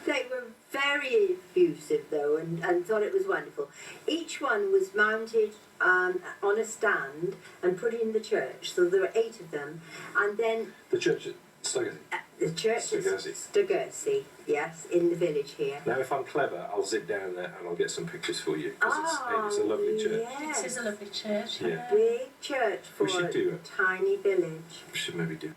They were very effusive though, and thought it was wonderful. Each one was mounted on a stand and put in the church, so there were 8 of them, and then The church at Stuggersey. the church at Stuggersey, yes, in the village here. Now, if I'm clever, I'll zip down there and I'll get some pictures for you, because it's a lovely church. Yes. It is a lovely church. Yeah. Big church for We should do a it. tiny village. We should maybe do.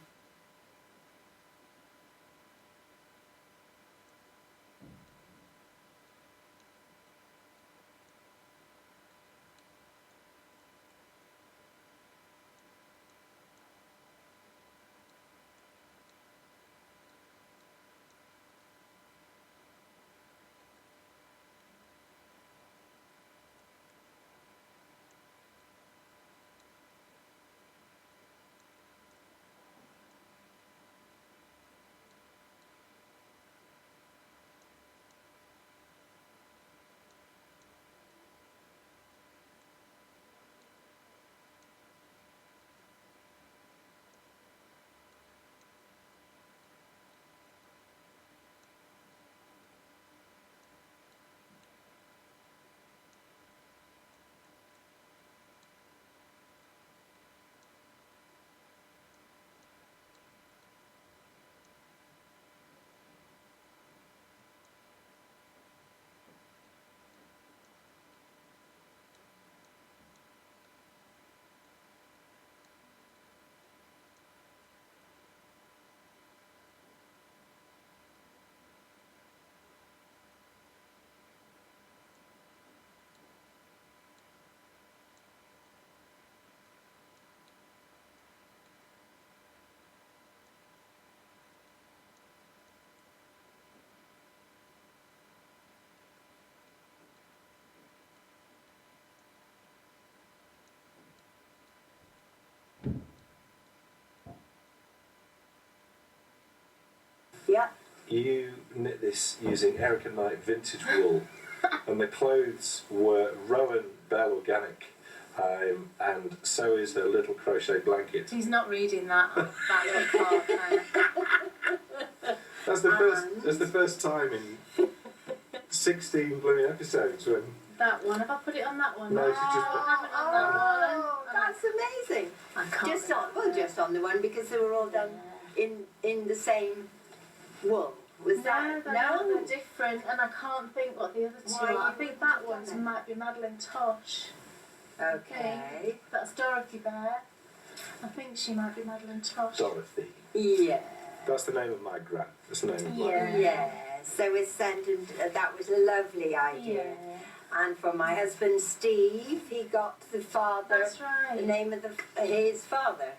Yeah. You knit this using Erica Knight vintage wool, and the clothes were Rowan Bell Organic, and so is her little crochet blanket. He's not reading that little part. That's the first time in 16 blooming episodes when. That one. Have I put it on that one? No, she just- I haven't on that one. That's amazing. I can't. Just on the one, because they were all done in the same wool. Was that They're different, and I can't think what the other two Why are. I you think wouldn't that have one's done it? might be Madeline Tosh. Okay. That's Dorothy Bear. I think she might be Madeline Tosh. Dorothy. Yeah. That's the name of my gran. That's the name of my Yeah. gran. Yeah. So we sent, and that was a lovely idea. Yeah. And for my husband Steve, he got the father, That's right. the name of his father,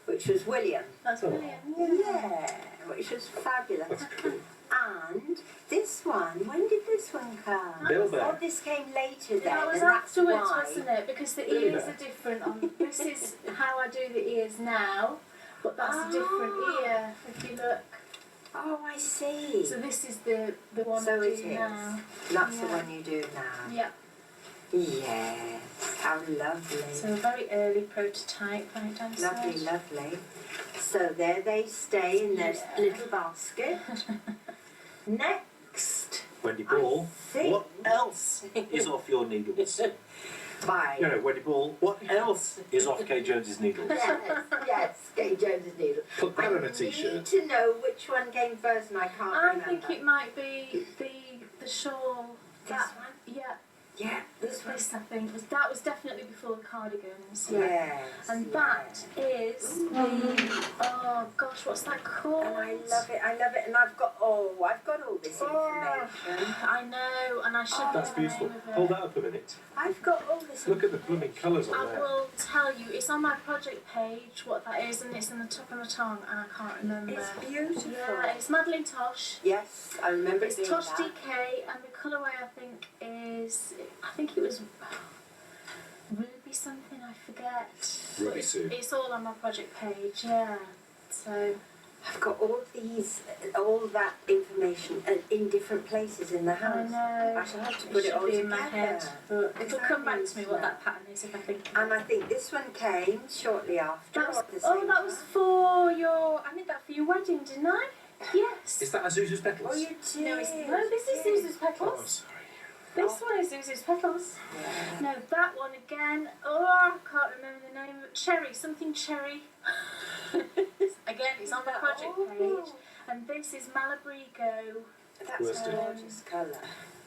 which was William. That's Oh. brilliant. Yeah, which was fabulous. That's cool. And this one, when did this one come? Bilbo. Oh, this came later then. That was and that's afterwards, why. wasn't it? Because the Really? ears are different. This is how I do the ears now, but that's a different ear. If you look, Oh, I see. so this is the one So I it do is. now. That's the Yeah. one you do now. Yeah. Yes. How lovely. So a very early prototype right downstairs. Lovely, lovely. So there they stay in their Yeah. little basket. Next, Wendy Ball, think- what else is off your needles? by You know, Wendy Ball. What else is off Kay Jones's needles? yes, Kay Jones's needle. Put that on a I t-shirt. need to know which one came first, and I can't I remember. think it might be the shawl. This That one? Yeah, Yeah, this one. this I think that was definitely before the cardigans. Yes. And that is the oh gosh, what's that called? And I love it. I love it. And I've got all this information. I know, and I should know That's the beautiful. name of it. Hold that up a minute. I've got all this. Look at the blooming colours on I there. will tell you. It's on my project page what that is, and it's in the top of my tongue, and I can't remember. It's beautiful. Yeah, it's Madeline Tosh. Yes, I remember It's doing Tosh that. DK, and the colourway I think it was Ruby something. I forget. Ruby But it's, Sue. it's all on my project page. Yeah. So I've got all that information in different places in the I house. know. I shall have to It put it should all be together. in my head, but it'll come back to me what Yeah. that pattern is if I think. And I think this one came shortly after. That was, or at the oh, same that was time. for your. I did that for your wedding, didn't I? Yes. Is that Azusa's petals? Oh, you did. No, this is Zuzu's Oh, I'm petals. sorry. This one is Zuzu's petals. Yeah. No, that one again. Oh, I can't remember the name of it. Cherry, something cherry. Again, it's on the project page. And this is Malabrigo. That's Worsted. a gorgeous colour.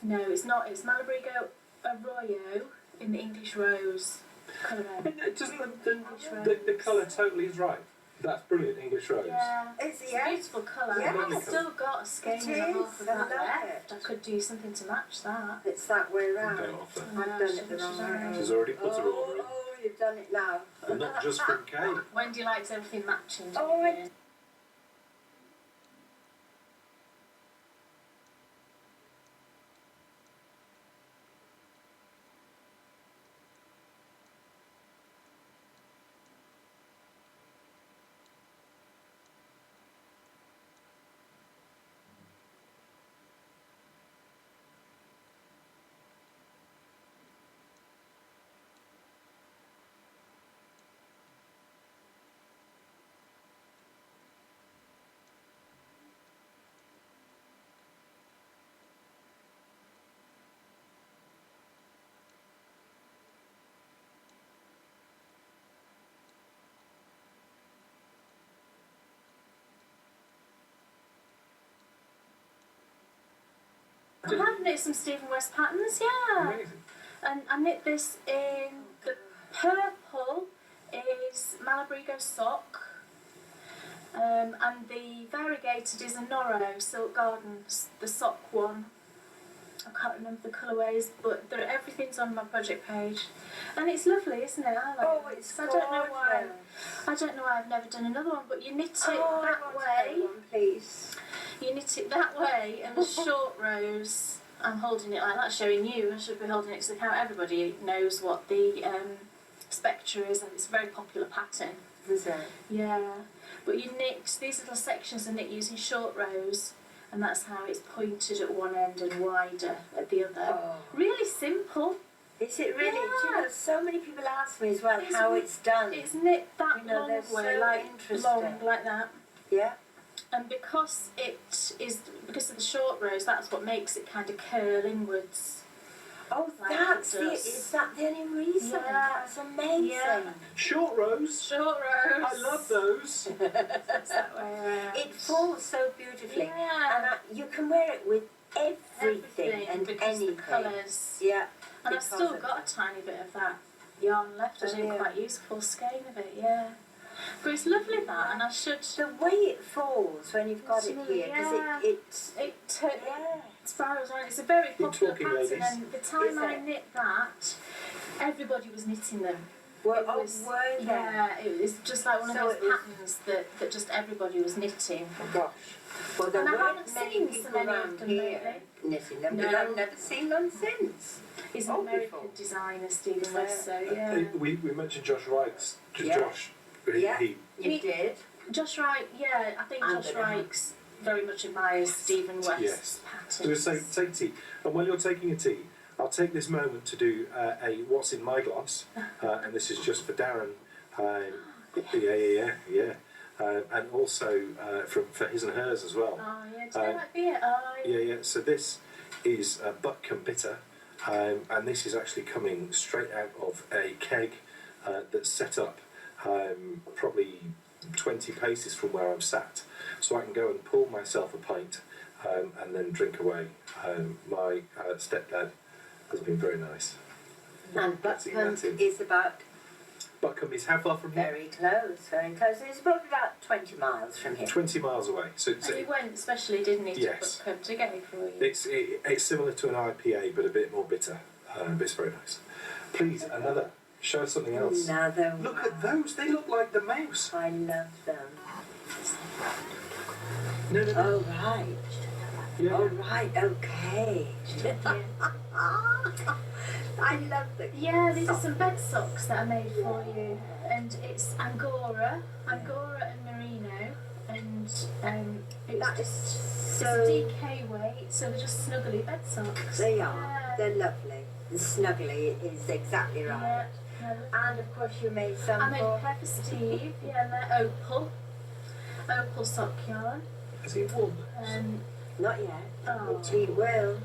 No, it's not. It's Malabrigo Arroyo in the English Rose colour. Doesn't the colour totally is right? That's brilliant, English rose. Yeah, It's it's a beautiful colour. Yeah. I've still got a skein It and a half is. of I that love left. it. I could do something to match that. It's that way round. Don't offer. I've done it the wrong way. She's already put her order in. Oh, you've done it now. And not just from Kate. Wendy likes everything matching. Oh, yeah. I have knit some Stephen West patterns, yeah. Amazing. And I knit this in the purple is Malabrigo sock. And the variegated is a Noro Silk Gardens, the sock one. I can't remember the colourways, but everything's on my project page. And it's lovely, isn't it? I like Oh, it. it's I don't know why. gorgeous. I don't know why I've never done another one, but you knit it Oh, I that want way. another one, please. You knit it that way, and the short rows, I'm holding it like that, showing you. I should be holding it because everybody knows what the Spectre is, and it's a very popular pattern. Is it? Yeah, but you knit, these little sections are knit using short rows, and that's how it's pointed at one end and wider at the other. Oh. Really simple. Is it really? Yeah. Do you know, so many people ask me as well It's how re- it's done. It's knit that You know, long they're way, so like interesting. long like that. Yeah. And because because of the short rows, that's what makes it kind of curl inwards. Oh, Like that's it the. does. Is that the only reason? Yeah. That's amazing. Yeah. Short rows. Short rows. I love those. It's that way around. It falls so beautifully, Yeah. and you can wear it with everything and because anything. the colours. Yeah. And I've because still of got a tiny bit of that yarn left. I Oh, didn't yeah. quite use a full skein of it, yeah. But it's lovely that, and I should. The way it falls when you've got it here, Yeah. because it It spirals around. It's a very popular talking, pattern, ladies. and the time Is I it? knit that, everybody was knitting them. Well, It was, were they? yeah, it was just like one of So those it was- patterns that just everybody was knitting. Oh gosh. Well, there And I weren't haven't many seen so people many of around them here lately. knitting them, No. but I've never seen them since. He's an Oh, American before. designer, Stephen West, so yeah. We mentioned Josh Wright's. Yeah. Josh. Yeah. He, You did? Josh Wright, yeah, I think I'm Josh gonna have- Wright very much admires Stephen West's Yes. patterns. So take tea. And while you're taking a tea, I'll take this moment to do a what's in my glass. And this is just for Darren. Yeah. And also for his and hers as well. Oh yeah, do you like beer? Oh Yeah. So this is Butcombe Bitter, and this is actually coming straight out of a keg that's set up probably 20 paces from where I'm sat, so I can go and pull myself a pint and then drink away. My stepdad has been very nice. And Getting Butcombe that in. is about Butcombe is how far from here? very close, very close. It's probably about 20 miles from here. 20 miles away. So it's, And he went specially, didn't he, to Yes. Butcombe to get it for you? it's similar to an IPA, but a bit more bitter. But it's very nice. Please, another. Show us something else. Another Look one. at those. They look like the mouse. I love them. No. Oh, right. Yeah. Oh, right, okay. I love them. Yeah, these are some bed socks that I made for you, and it's Angora and Merino, and it was That is just so- it's a DK weight, so they're just snuggly bed socks. They are. Yeah. They're lovely. The snuggly is exactly right. Yeah. And of course you made some I made for... Festive, yeah, and they're opal sock yarn. Has he won? Not yet. Oh. He will.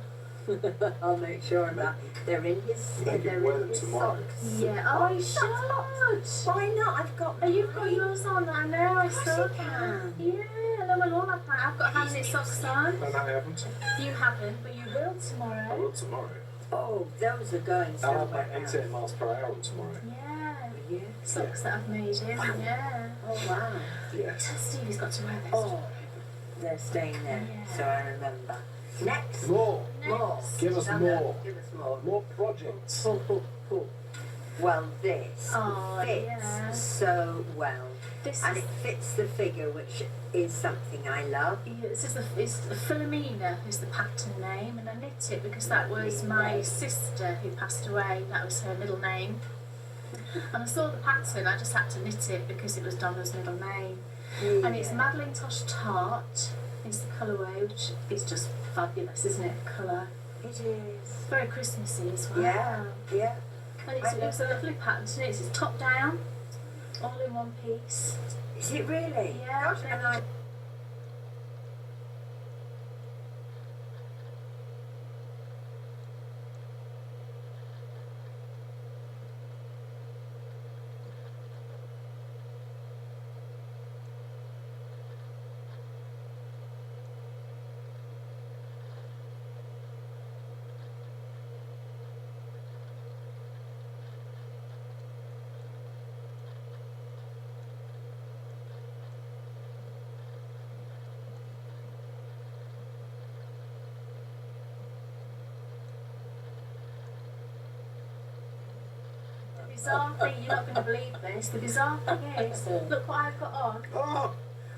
I'll make sure of that. They're in his. Maybe They're wear in them his tomorrow. socks. Yeah. Oh, you should. Why not? I've got. Oh, you've got yours on. I know. I saw you that. can. Yeah. No, we'll all have that. I've got hand knit socks on. And I haven't. You haven't, but you will I tomorrow. will tomorrow. Oh, those are going I'll have somewhere. my 88 miles per hour tomorrow. Yeah. Yeah. Socks that I've made him. Yeah. Oh wow. Yes. Stevie's got to wear this. Oh, they're staying there, Yeah. so I remember. Next. More. More. Give us Stand more. up, give us more. More projects. Well, this Oh, fits yeah. so well, This and is, it fits the figure, which is something I love. yeah, this is the Philomena is the pattern name, and I knit it because that was my sister who passed away. That was her middle name. And I saw the pattern, I just had to knit it because it was Donna's middle name. And it's Madeline Tosh Tart is the colourway, which is just fabulous, isn't it? Colour. It is. Very Christmassy as well. Yeah, yeah. And it's a lovely pattern to knit. It's top down, all in one piece. Is it really? Yeah. Gosh, and I The bizarre thing, you're not going to believe this, the bizarre thing is, look what I've got on. Oh,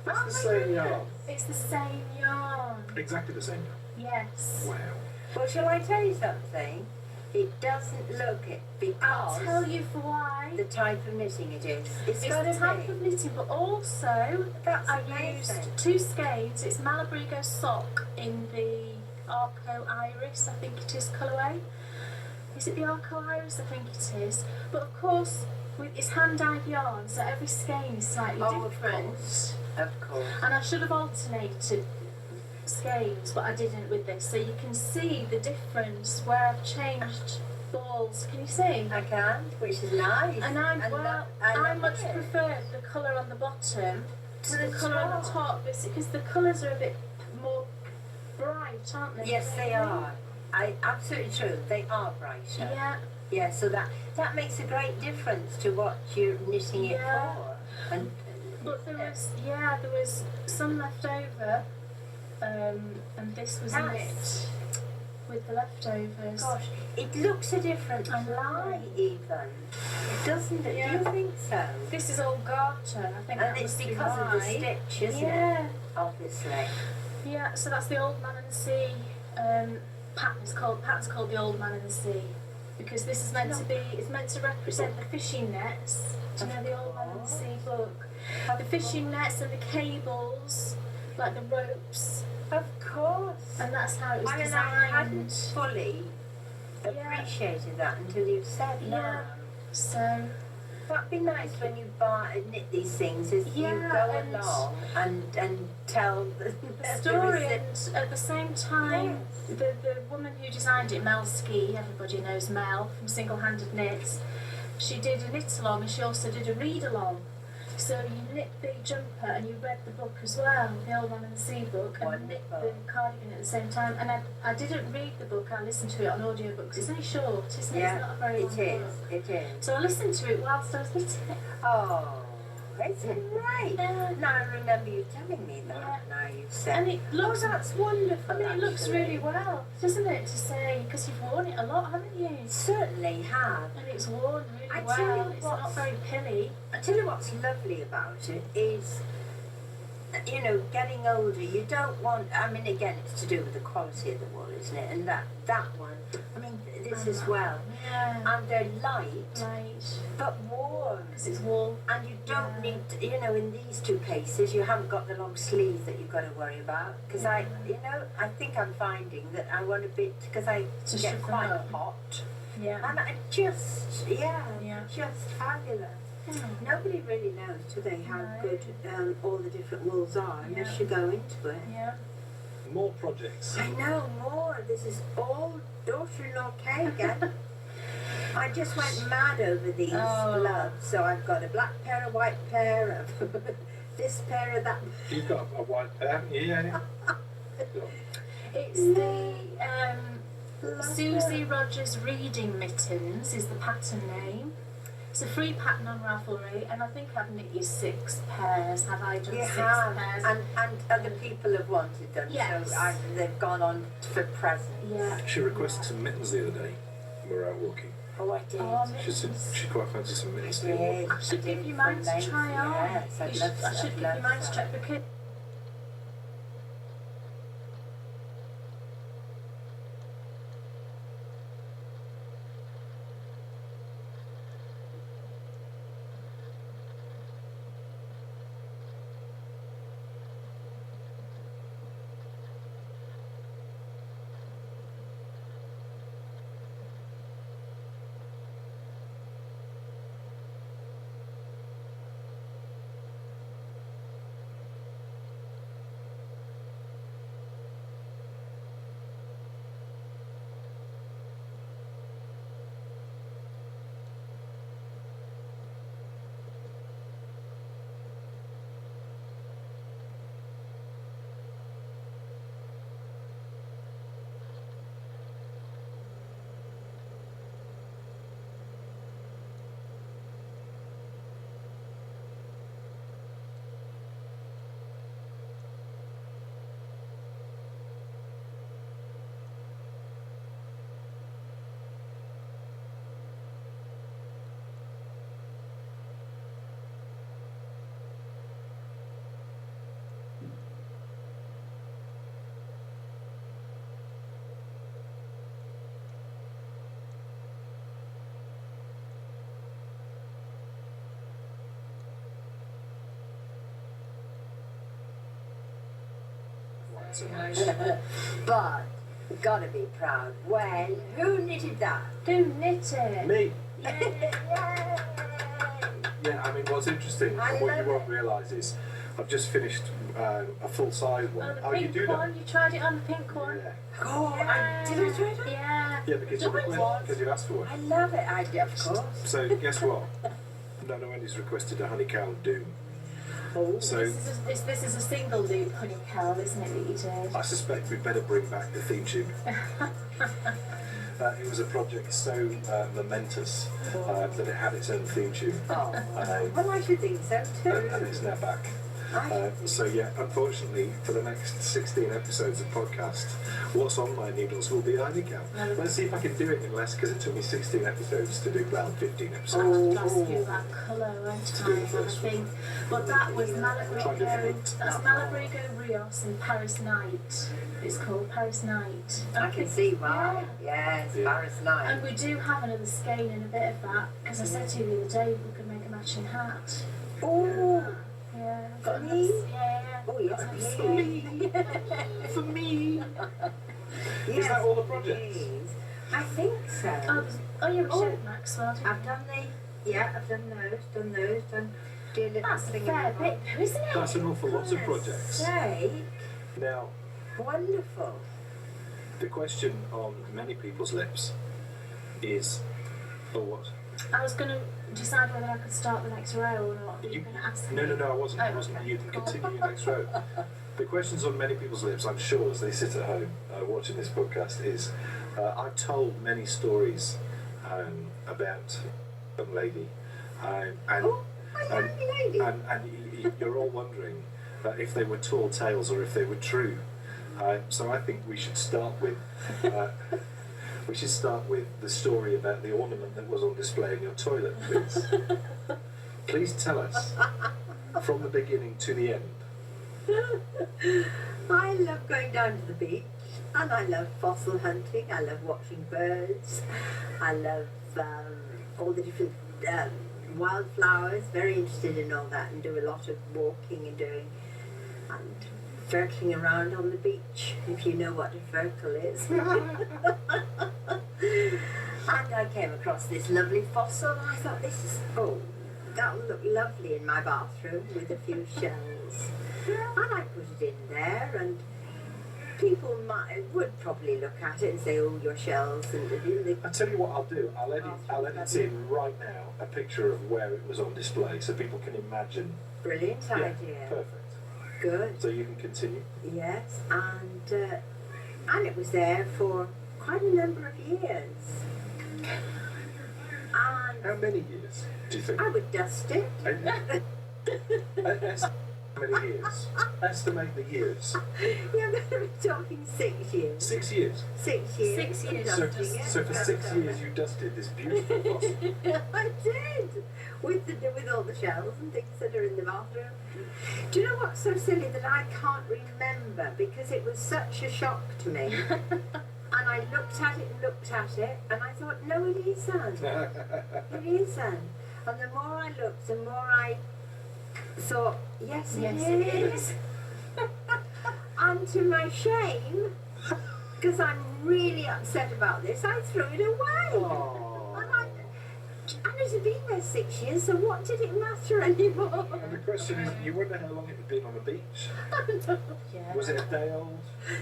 it's the same yarn. It's the same yarn. Exactly the same yarn. Yes. Wow. Well, shall I tell you something? It doesn't look it I'll because tell you for why. the type of knitting it is. It's got the to type be. of knitting, but also That's I amazing. used 2 skeins. It's Malabrigo sock in the Arco Iris, I think it is colourway. Is it the Arco Iris? I think it is. But of course, it's hand-dyed yarn, so every skein is slightly Oh, of different. course. Of course. And I should have alternated skeins, but I didn't with this. So you can see the difference where I've changed balls. Can you see? I can, which is nice. And I love much it. prefer the colour on the bottom to the the colour on the top. top. It's because the colours are a bit more bright, aren't they? Yes, they are. Absolutely true. They are brighter. Yeah. Yeah, so that makes a great difference to what you're knitting it Yeah. for. And But there was some left over, and this was That's- knit with the leftovers. gosh, it looks a different I know. ply even, doesn't it? Yeah. Do you think so? This is old garter. I think And that it's must be because of the why. stitch, isn't it? Yeah. Obviously. Yeah, so that's the Old Man in the Sea pattern's called the Old Man in the Sea because this is meant to be, it's meant to represent the fishing nets. Do you know the Old Man in the Sea book? The fishing nets and the cables, like the ropes, Of course. and that's how it was I mean, designed. I hadn't fully Yeah. appreciated that until you said Yeah. that. So That'd be nice when you knit these things, is you Yeah, go and- along and tell the the story, and at the same time, the woman who designed it, Mel Ski, everybody knows Mel from Single Handed Knits, she did a knit along and she also did a read along. So you knit the jumper and you read the book as well, the Old Man in the Sea book, and knit the Wonderful. cardigan at the same time. And I didn't read the book, I listened to it on audiobooks. It's only short, isn't it? Yeah, It's not a very long it is. book. It is. So I listened to it whilst I was knitting it. Oh, it's great. Yeah. Now I remember you telling me that. Yeah. Now you've said. And it looks, that's wonderful. I mean, it looks actually. really well, doesn't it? To say, because you've worn it a lot, haven't you? Certainly have. And it's worn really I tell you well. It's not what's- very pilly. I tell you what's lovely about it is, you know, getting older, you don't want, I mean, again, it's to do with the quality of the wool, isn't it? And that one, I mean, this as well. Yeah. And they're light, Right. but warm. Because it's wool. And you don't Yeah. need, to, you know, in these two cases, you haven't got the long sleeve that you've got to worry about. Because I think I'm finding that I want a bit, because I To get shift them quite up. hot. Yeah. And I just, Yeah. just fabulous. Nobody really knows, do they, how No. good all the different wools are unless you go into it. Yeah. More projects. I know more. This is all daughter-in-law Kay again. I just went mad over these gloves. So I've got a black pair, a white pair, this pair, of that. You've got a white pair? Yeah. It's the Susie Rogers Reading Mittens is the pattern name. It's a free pattern on Ravelry, and I think I've knit you 6 pairs. Have I done You 6 have, pairs? and other people have wanted them, Yes. so they've gone on for presents. Yeah. She requested some mittens the other day when we were out walking. Oh, I did. Oh, She said she quite fancied some mittens. Yeah, I should give you mine to try on. Yes, I should give you mine to try because. But gotta be proud. When who knitted that? Who knit it? Me. Yay! Yeah, I mean, what's interesting, I and what you love won't realise is, I've just finished a full-size Oh, one. the Oh, you pink do one. that? You tried it on the pink one. Yeah. Oh, I did I try that? Yeah. Yeah, because you asked for one. I love it. I did, of course. So guess what? Nana Wendy's requested a honeycomb doom. Oh, So This is a single loop honeycomb, isn't it, that you did? I suspect we'd better bring back the theme tune. It was a project so momentous that it had its own theme tune, oh. and Well, I should think so too. it's now back. So yeah, unfortunately, for the next 16 episodes of podcast, what's on my needles will be honeycomb. Let's see if I can do it in less, because it took me 16 episodes to do, well, 15 episodes. Ask you about colour and time, I think. But that was Malabrigo Rios and Paris Night. It's called Paris Night. I can see why. Yes, Yeah. Paris Night. And we do have another skein in a bit of that, because I said to you the other day we could make a matching hat. Oh, Yeah. For Got me? Yeah. oh yes, Got please. For me! Yes, Is that all the projects? please. I think so. You Oh. showed Maxwell, didn't I've you? done I've done those, done do a little That's a thing fair bit, isn't it? That's an awful lot of projects. Say, Now, wonderful. the question on many people's lips is, or what? I was going to decide whether I could start the next row or not. Were you going to ask me? No, I wasn't. I wasn't. okay. You can continue your next row. The questions on many people's lips, I'm sure, as they sit at home watching this podcast, is I've told many stories about a young lady, and Oh, a young lady. and you're all wondering if they were tall tales or if they were true. So I think we should start with. We should start with the story about the ornament that was on display in your toilet, please. Please tell us, from the beginning to the end. I love going down to the beach, and I love fossil hunting. I love watching birds. I love all the different wildflowers. Very interested in all that, and do a lot of walking and fertling around on the beach, if you know what a fertile is. And I came across this lovely fossil, and I thought, this is that'll look lovely in my bathroom with a few shells. And I put it in there, and people would probably look at it and say, "Oh, your shells." And I tell you what I'll do. I'll edit in right now a picture of where it was on display, so people can imagine. Brilliant Yeah, idea. perfect. Good. So you can continue. Yes, and it was there for quite a number of years. And How many years do you think? I would dust it. How many years? Estimate the years. You're going to be talking 6 years. 6 years. 6 years. 6 years. Dusting it. So for 6 years you dusted this beautiful fossil. I did, with all the shells and things that are in the bathroom. Do you know what's so silly that I can't remember because it was such a shock to me. And I looked at it, and I thought, no, it isn't. It isn't. And the more I looked, the more I thought, yes, it is. And to my shame, because I'm really upset about this, I threw it away. And it had been there 6 years, so what did it matter anymore? And the question is, you wonder how long it had been on the beach? Yeah. Was it a day old?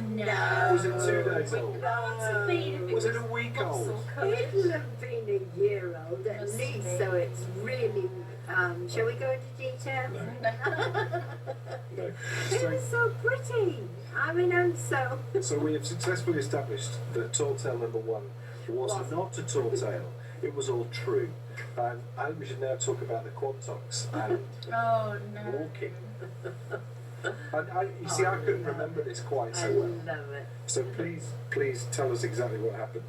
No. Was it 2 days old? No. Was it a week old? It'll have been a year old at Must least, be. so it's really. Shall we go into detail? No. It So, was so pretty. I mean, I'm so. so we have successfully established that tall tale number 1 was not a tall tale. It was all true. And I think we should now talk about the quantox and Oh no. walking. And you see, I couldn't remember this quite I so well. love it. So please tell us exactly what happened.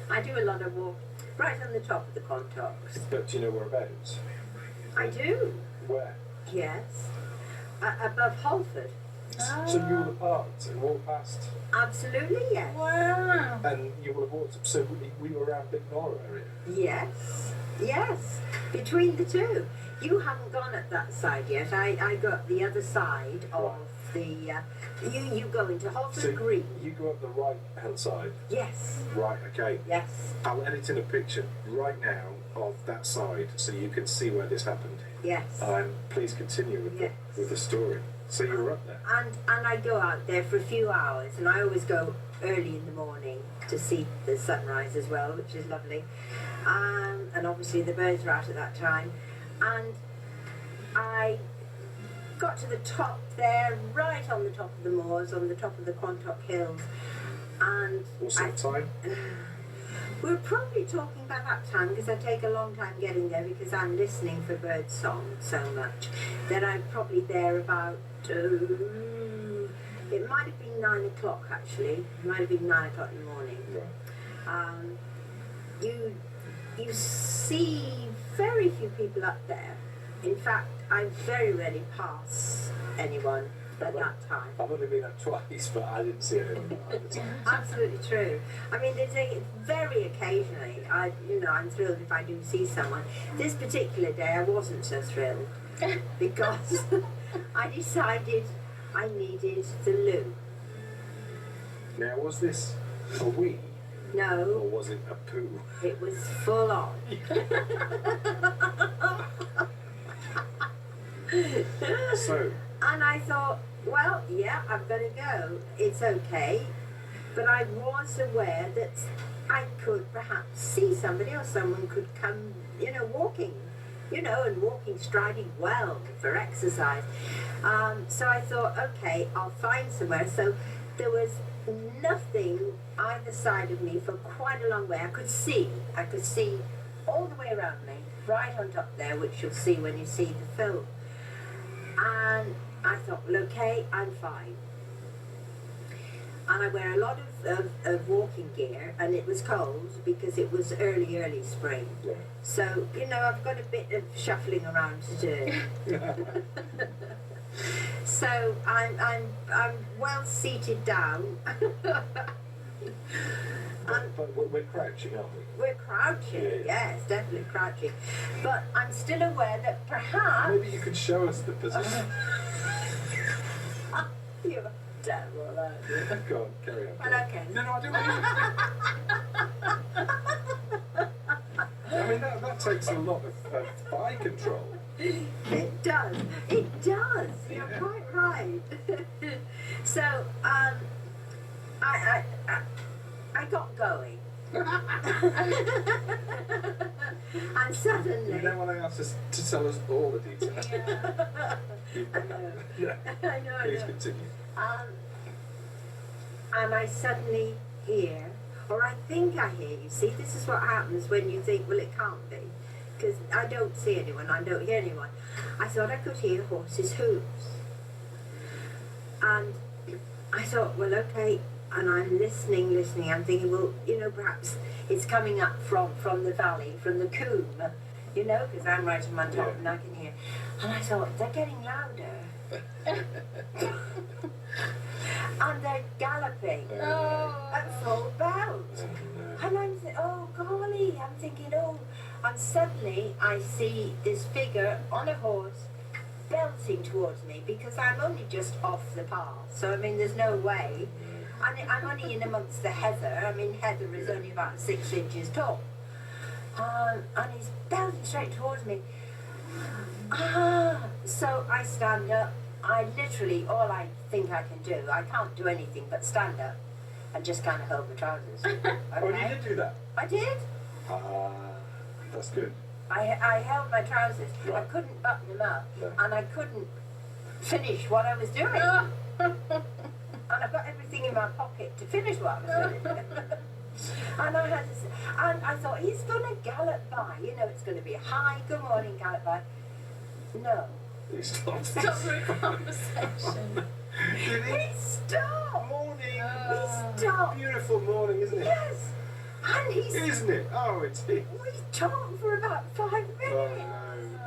I do a lot of walk right on the top of the Contox. But do you know whereabouts? I do, Where? yes. Above Holford. So you will have parked and walked past, Absolutely, yes. Wow. and you will have walked. So we were around Big Nora area. Yes, yes. Between the two. You haven't gone at that side yet. I go up the other side of the. You go into Holford So Green. you go up the right hand side. Yes, Right. Okay. yes, I'll edit in a picture right now of that side so you can see where this happened. yes. Please continue with Yes. the story. So you were up there. And I go out there for a few hours, and I always go early in the morning to see the sunrise as well, which is lovely. And obviously the birds are out at that time. And I got to the top there, right on the top of the moors, on the top of the Quantock Hills. And What sort of time? we're probably talking about that time because I take a long time getting there because I'm listening for bird song so much that I'm probably there about, it might have been 9 o'clock actually, it might have been 9 o'clock in the morning. Right. You see very few people up there. In fact, I very rarely pass anyone at that time. I've only been up twice, but I didn't see anyone at the time. Absolutely true. I mean, very occasionally, I'm thrilled if I do see someone. This particular day, I wasn't so thrilled because I decided I needed the loo. Now, was this a wee or No, was it a poo? it was full on. So, And I thought, well, yeah, I'm going to go. It's okay. But I was aware that I could perhaps see somebody or someone could come, walking, and walking, striding well for exercise. So I thought, okay, I'll find somewhere. So there was nothing either side of me for quite a long way. I could see all the way around me, right on top there, which you'll see when you see the film. And I thought, well, okay, I'm fine. And I wear a lot of walking gear, and it was cold because it was early spring. yeah. So, I've got a bit of shuffling around to do. So I'm well seated down. But we're crouching, aren't we? We're crouching, Yeah. yes, definitely crouching. But I'm still aware that perhaps Maybe you could show us the position. you're terrible, aren't you? Go on, carry on. Well, okay. No, I don't want you. Damn mean, that takes a lot of eye control. It does. It does. You're Yeah. quite right. So, I got going. And suddenly. You don't want to ask us to tell us all the details. Yeah. I know. Yeah. I know. Please continue. And I suddenly hear, or I think I hear, you see, this is what happens when you think, well, it can't be. Because I don't see anyone, I don't hear anyone. I thought I could hear horses' hooves. And I thought, well, okay, and I'm listening, I'm thinking, well, you know, perhaps it's coming up from the valley, from the coombe, you know, because I'm right on my top Yeah. and I can hear. And I thought, they're getting louder. And they're galloping at full bounds. And I'm oh golly, I'm thinking, oh, and suddenly I see this figure on a horse belting towards me because I'm only just off the path. So I mean, there's no way. And I'm only in amongst the heather. I mean, heather is only about 6 inches tall. And he's belting straight towards me. So I stand up. I literally, all I think I can do, I can't do anything but stand up and just kind of hold my trousers. Okay? Oh, you did do that? I did. That's good. I held my trousers. I Right. couldn't button them up, No. and I couldn't finish what I was doing. And I've got everything in my pocket to finish what I was doing. And I had to, and I thought, he's going to gallop by. You know, it's going to be a hi, good morning, gallop by. No. He stopped. Stop for a conversation. Did he? He stopped. Morning. He stopped. Beautiful morning, isn't it? Yes. And he's, Isn't it? Oh, it is. we talked for about 5 minutes. Oh,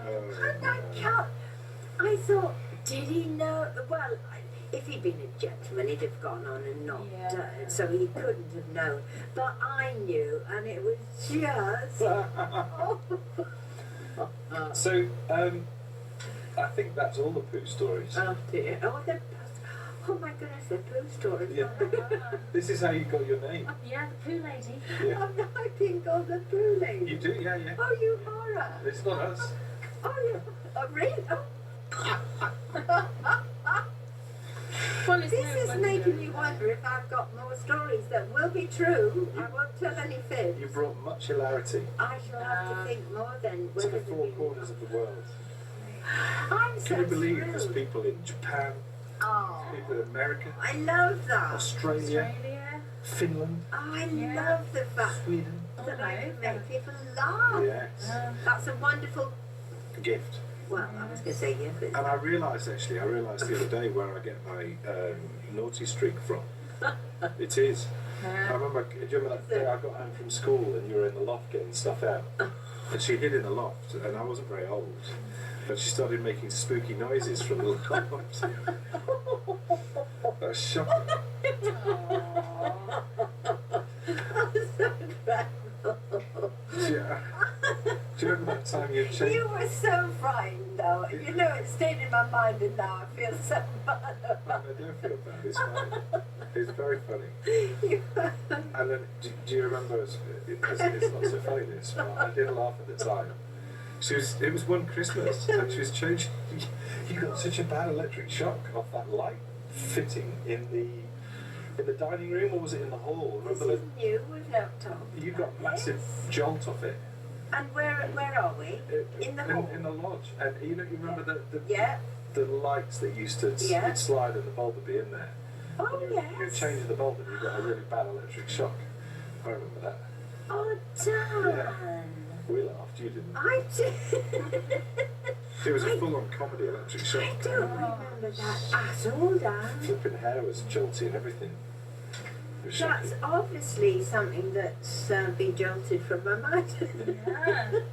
no. And I can't. I thought, did he know? Well, if he'd been a gentleman, he'd have gone on and not Yeah. done it, so he couldn't have known. But I knew, and it was just. So, I think that's all the poo stories. Oh dear. Oh my goodness, the poo stories. Yeah. This is how you got your name. Yeah, the poo lady. Yeah. I'm not being called the poo lady. You do, yeah, yeah. Oh, you horror. It's not us. Oh, you. Oh, really? Oh. Well, it's This no is wonder. making me wonder if I've got more stories that will be true. I won't tell any fibs. You brought much hilarity I shall have to think more then. to whether the they've four been- corners of the world. I'm so Can you believe there's thrilled. people in Japan, Oh, people in America, I love that. Australia, Australia. Finland, Oh, I Yeah. love the fact Sweden? that I can Oh, make people laugh. Yes. That's a wonderful. Gift. Well, I was going to say yeah, but And I realised the other day where I get my naughty streak from. It is. I remember, do you remember that day I got home from school and you were in the loft getting stuff out? And she hid in the loft, and I wasn't very old. But she started making spooky noises from the loft. That was shocking. Yeah. Do you remember that time you changed? you were so frightened, though. You know, it stayed in my mind, and now I feel so bad I about don't feel bad, it's fine. It's very funny. you. And then, do you remember, it's not so funny this, but I did laugh at the time. It was one Christmas, and she was changing, you got such a bad electric shock off that light fitting in the dining room, or was it in the hall? This Remember is new. We've not talked. you got about massive this. jolt off it. And where are we? In the hall. In the lodge. And you remember Yeah. the lights that used to Yeah. you'd slide and the bulb would be in there. Oh, And you were yes. changing the bulb and you got a really bad electric shock. I remember that. Oh, Dan. We laughed, you didn't. I did. It was a full-on comedy electric I shock. don't remember that at all, Dan. Flipping hair was jolty and everything. It was shocking. That's obviously something that's been jolted from my mind.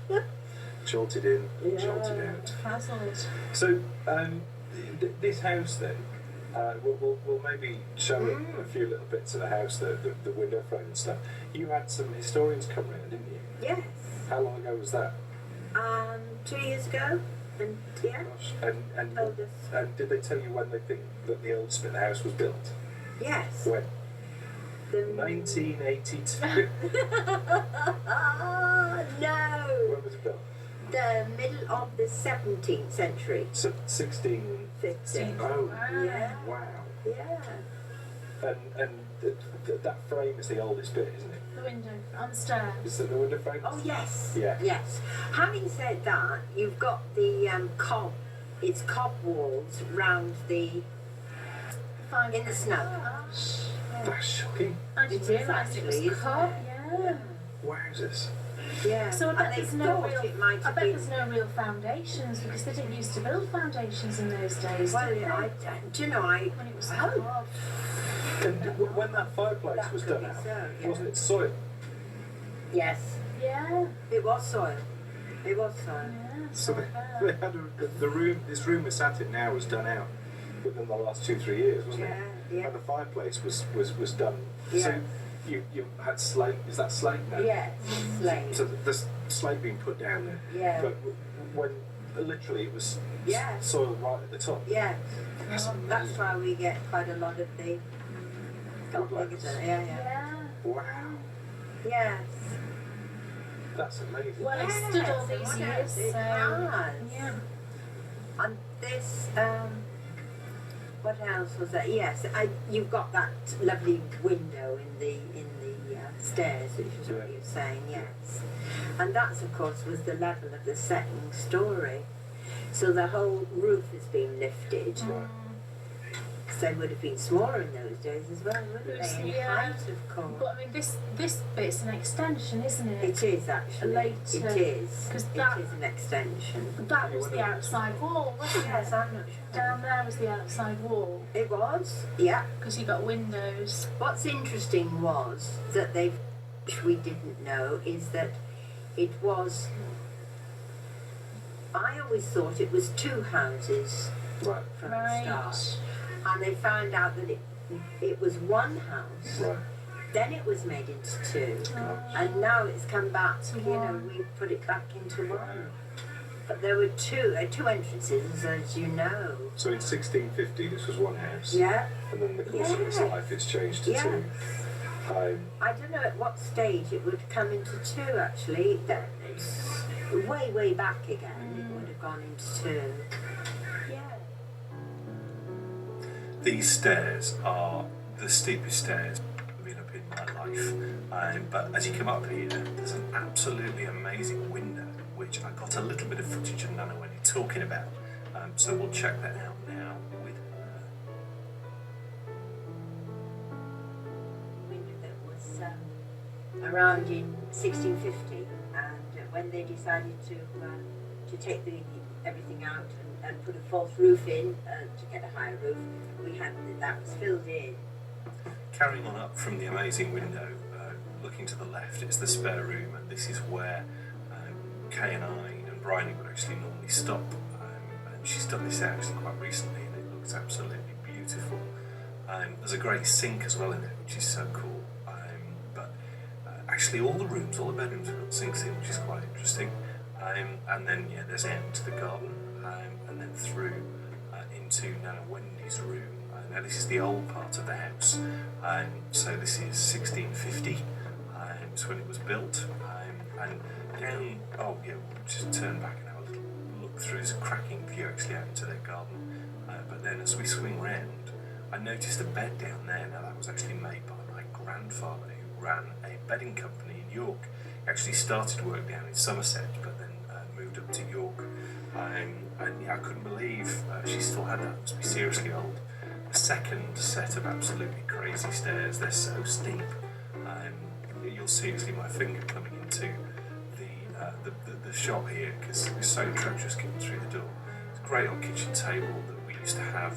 Yeah. Jolted in, Yeah. jolted out. Frazzled. So, this house then, we'll maybe show a few little bits of the house, the window frame and stuff. You had some historians come round, didn't you? Yes. How long ago was that? 2 years ago. And yeah. Gosh. Oldest. And did they tell you when they think that the old Smith house was built? Yes. When? 1982. No! When was it built? The middle of the 17th century. So 1650. Oh, Yeah. wow. Yeah. And that frame is the oldest bit, isn't it? The window on the stairs. Is it the window frame? Oh, yes. Yeah. Yes. Having said that, you've got the cob. It's cob walls round the in the snow. Gosh. That's shocking. I didn't It is realise it was actually, isn't cob. it? Yeah. Wowzers. Yeah. So I bet and they there's no thought real. it might I have bet been. there's no real foundations because they didn't used to build foundations in those days. Well, did they? do you know, When it was cob. And when that fireplace That was could done be out, so, yeah. wasn't it soil? Yes. Yeah. It was soil. It was soil. Yeah. So I they bet. had the room, this room we're sat in now was done out within the last 2-3 years, wasn't Yeah, it? yeah. And the fireplace was done. Yeah. So you had slate, is that slate now? Yes. Slate. So the slate being put down there. Yeah. But when literally it was Yeah. soil right at the top. Yeah. That's amazing. That's why we get quite a lot of the. Woodlands. Yeah, yeah. Yeah. Wow, Yes. that's amazing. Well, it Yes, stood all it these has, years, it so has. yeah. And this, what else was that? Yes, you've got that lovely window in the stairs, which is what Yeah. you were saying. Yes, and that's of course was the level of the second story, so the whole roof has been lifted. Right. So they would have been smaller in those days as well, wouldn't Yes, they? In yeah. height, of course. But I mean, this bit's an extension, isn't it? It is actually. Later, It is. 'cause It that- is an extension. That was the outside wall, wasn't Yes, it? I'm not sure. Down there was the outside wall It was. Yeah. because you got windows. What's interesting was that which we didn't know, is that it was. I always thought it was two houses Right, from the Right. start, and they found out that it was one house. right. Then it was made into two, Oh. and now it's come back. To You know, one. we put it back into one. But there were two entrances, as you know. So in 1650 this was one house, Yeah. and then in the course of its Yes. life it's changed to Yes. two. I don't know at what stage it would come into two actually. That it's way back again. It would have gone into two. Yeah. These stairs are the steepest stairs I've been up in my life. But as you come up here, there's an absolutely amazing window, which I got a little bit of footage of Nana Wendy talking about. So we'll check that out now with her. Window that was around in 1650, and when they decided to take everything out and put a false roof in to get a higher roof, we had that was filled in. Carrying on up from the amazing window, looking to the left, it's the spare room, and this is where Kay and I and Bryony would actually normally stop. And she's done this actually quite recently, and it looks absolutely beautiful. There's a great sink as well in it, which is so cool. But actually, all the bedrooms have got sinks in, which is quite interesting. And then there's out into the garden, and then through into Nana Wendy's room. Now this is the old part of the house, so this is 1650, it's when it was built, and down, we'll just turn back and have a little look through. There's a cracking view actually out into their garden, but then as we swing round, I noticed a bed down there. Now that was actually made by my grandfather, who ran a bedding company in York. He actually started work down in Somerset, but then moved up to York, and I couldn't believe she still had that. It must be seriously old. The second set of absolutely crazy stairs, they're so steep. You'll see my finger coming into the shop here because it's so treacherous getting through the door. It's a great old kitchen table that we used to have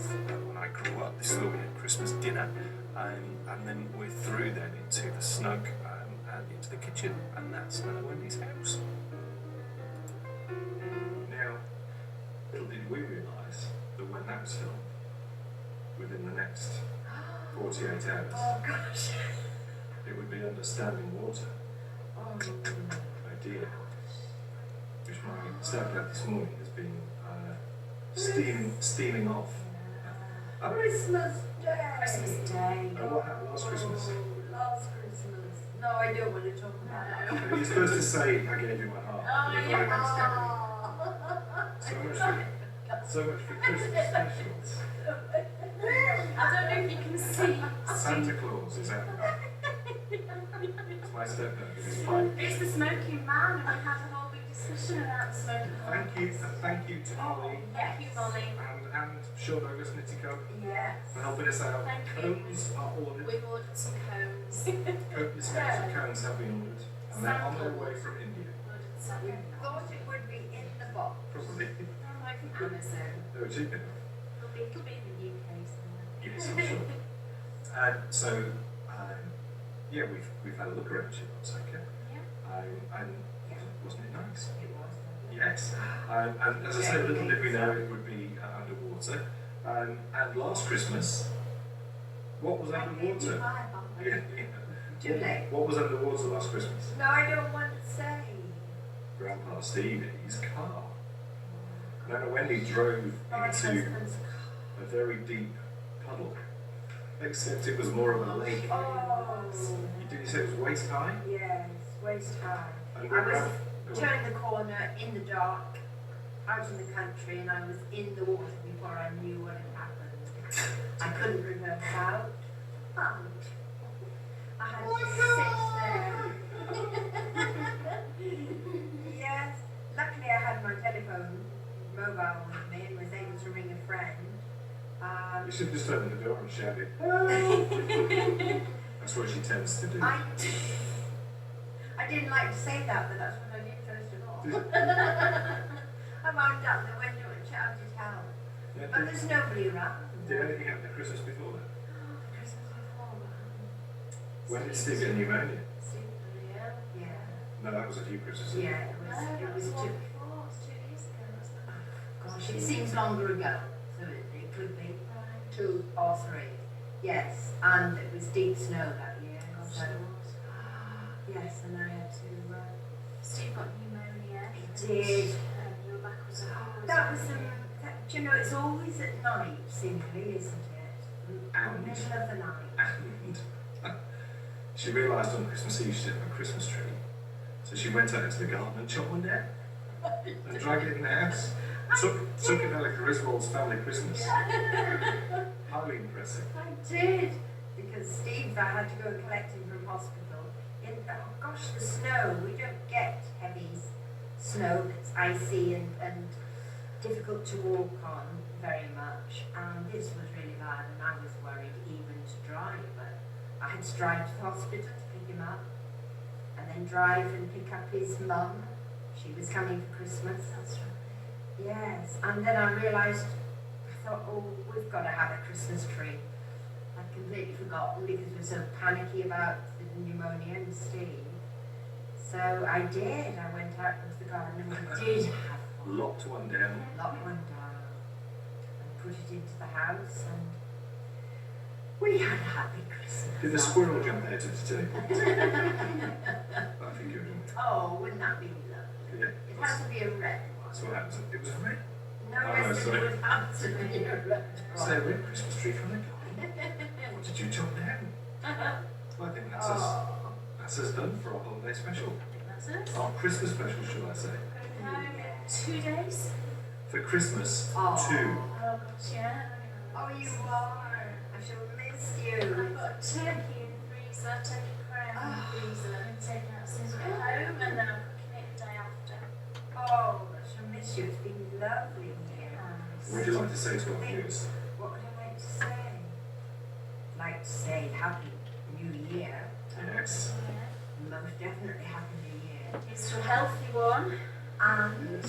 when I grew up. This is where we had Christmas dinner, and then we're through then into the snug and into the kitchen, and that's Nana Wendy's house. Now, little did we realise that when that was filmed, within the next 48 hours, Oh gosh. it would be under standing water. Oh. Oh dear. Which my stepdad this morning has been stealing off. Christmas Day. Christmas Day. And what happened last Christmas? Last Christmas. No, I don't want to talk about that. You're supposed to say, I gave you my heart. Oh, yeah. So much for Christmas specials. I don't know if you can see. Santa Claus is out. It's my stepdad. It's fine. It's the smoking man, and we had a whole big discussion about the smoking man. Thank you to Molly. Thank you, Molly. And Sean Douglas Nitty Cup Yes. for helping us out. Thank you. Cones are ordered. We've ordered some cones. Copious amounts of cones have been ordered. And they're on their way from India. Ordered some. We thought it would be in the box. Probably. Like Amazon. They were cheap enough. It'll be in the UK somewhere. Yes, I'm sure. So, yeah, we've had a look around Osaka. Yeah. And wasn't it nice? It was. Yes. And as I said, little did we know it would be underwater. And last Christmas, what was underwater? Yeah. Too late. What was underwater last Christmas? No, I don't want to say. Grandpa Stevie's car. Now Wendy drove My into husband's a very deep puddle, except it was more of a lake. Oh. Did you say it was waist high? Yes, waist high. And I was go on. turning the corner in the dark, out in the country, and I was in the water before I knew what had happened. I couldn't reverse out. And I had to sit there. Yes, luckily I had my telephone mobile with me and was able to ring a friend. You should just open the door and shout it. That's what she tends to do. I didn't like to say that, but that's what I did first of all. I wound up the window and shouted help. Yeah, But there's nobody around. did anything happen at Christmas before that? Christmas before. When did Steve get pneumonia? Yeah. No, that was a few Christmases. Yeah, it was two. Gosh, it seems longer ago, so it could be 2 or 3. Yes, and it was deep snow that year. So, yes, and I had to. Steve got pneumonia. He did. You were backwards and forwards. That was do you know, it's always at night, simply, isn't it? And- Middle of the night. And she realised on Christmas Eve she didn't have a Christmas tree. So she went out into the garden and chopped one down and dragged it in the house. Took it like Griswold's family Christmas. Highly impressive. I did, because Steve, I had to go and collect him from hospital. Oh gosh, the snow, we don't get heavy snow that's icy and difficult to walk on very much. And this was really bad, and I was worried even to drive. But I had to drive to the hospital to pick him up, and then drive and pick up his mum. She was coming for Christmas. That's right. Yes, and then I realised, I thought, oh, we've got to have a Christmas tree. I'd completely forgotten because we were so panicky about the pneumonia and Steve. So I did. I went out into the garden and we did have one. Locked one down. Locked one down and put it into the house, and we had a happy Christmas. Did the squirrel jump out of the table? I think it didn't. Oh, wouldn't that be lovely? Yeah. It has to be a red one. That's what happens. It was a red. No, Oh, yes, sorry. it would have to be a red It's one. a red Christmas tree from the garden. What did you chop down? I think that's us. Oh. That's us done for our holiday special. That's it. Our Christmas special, should I say? Going home in 2 days. For Christmas, Oh. 2. Oh gosh, yeah. Oh, you are. I shall miss you. I've got turkey in the freezer, turkey crown in the freezer, and taking out as soon as I get home, and then I'm cooking it the day after. Oh, I shall miss you. It's been lovely here. What would you like to say to our viewers? What would I like to say? I'd like to say Happy New Year. Yes. Most definitely Happy New Year. It's a healthy one. And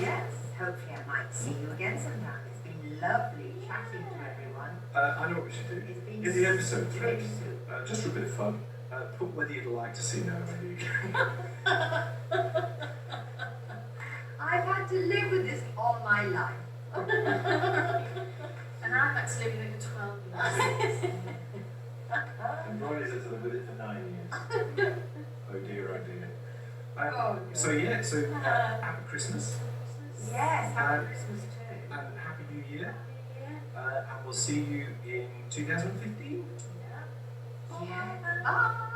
yes, hopefully I might see you again sometime. It's been lovely chatting to everyone. I know what we should do. It's been In the episode thread, super. just for a bit of fun, put whether you'd like to see Noah when you I've had to live with this all my life. And I've had to live with it for 12 years. And Ronnie's had to live with it for 9 years. Oh dear, oh dear. Oh, so yeah, so happy Christmas Yes, Happy Christmas too. and Happy New Year. Yeah. And we'll see you in 2015. Yeah. Yeah.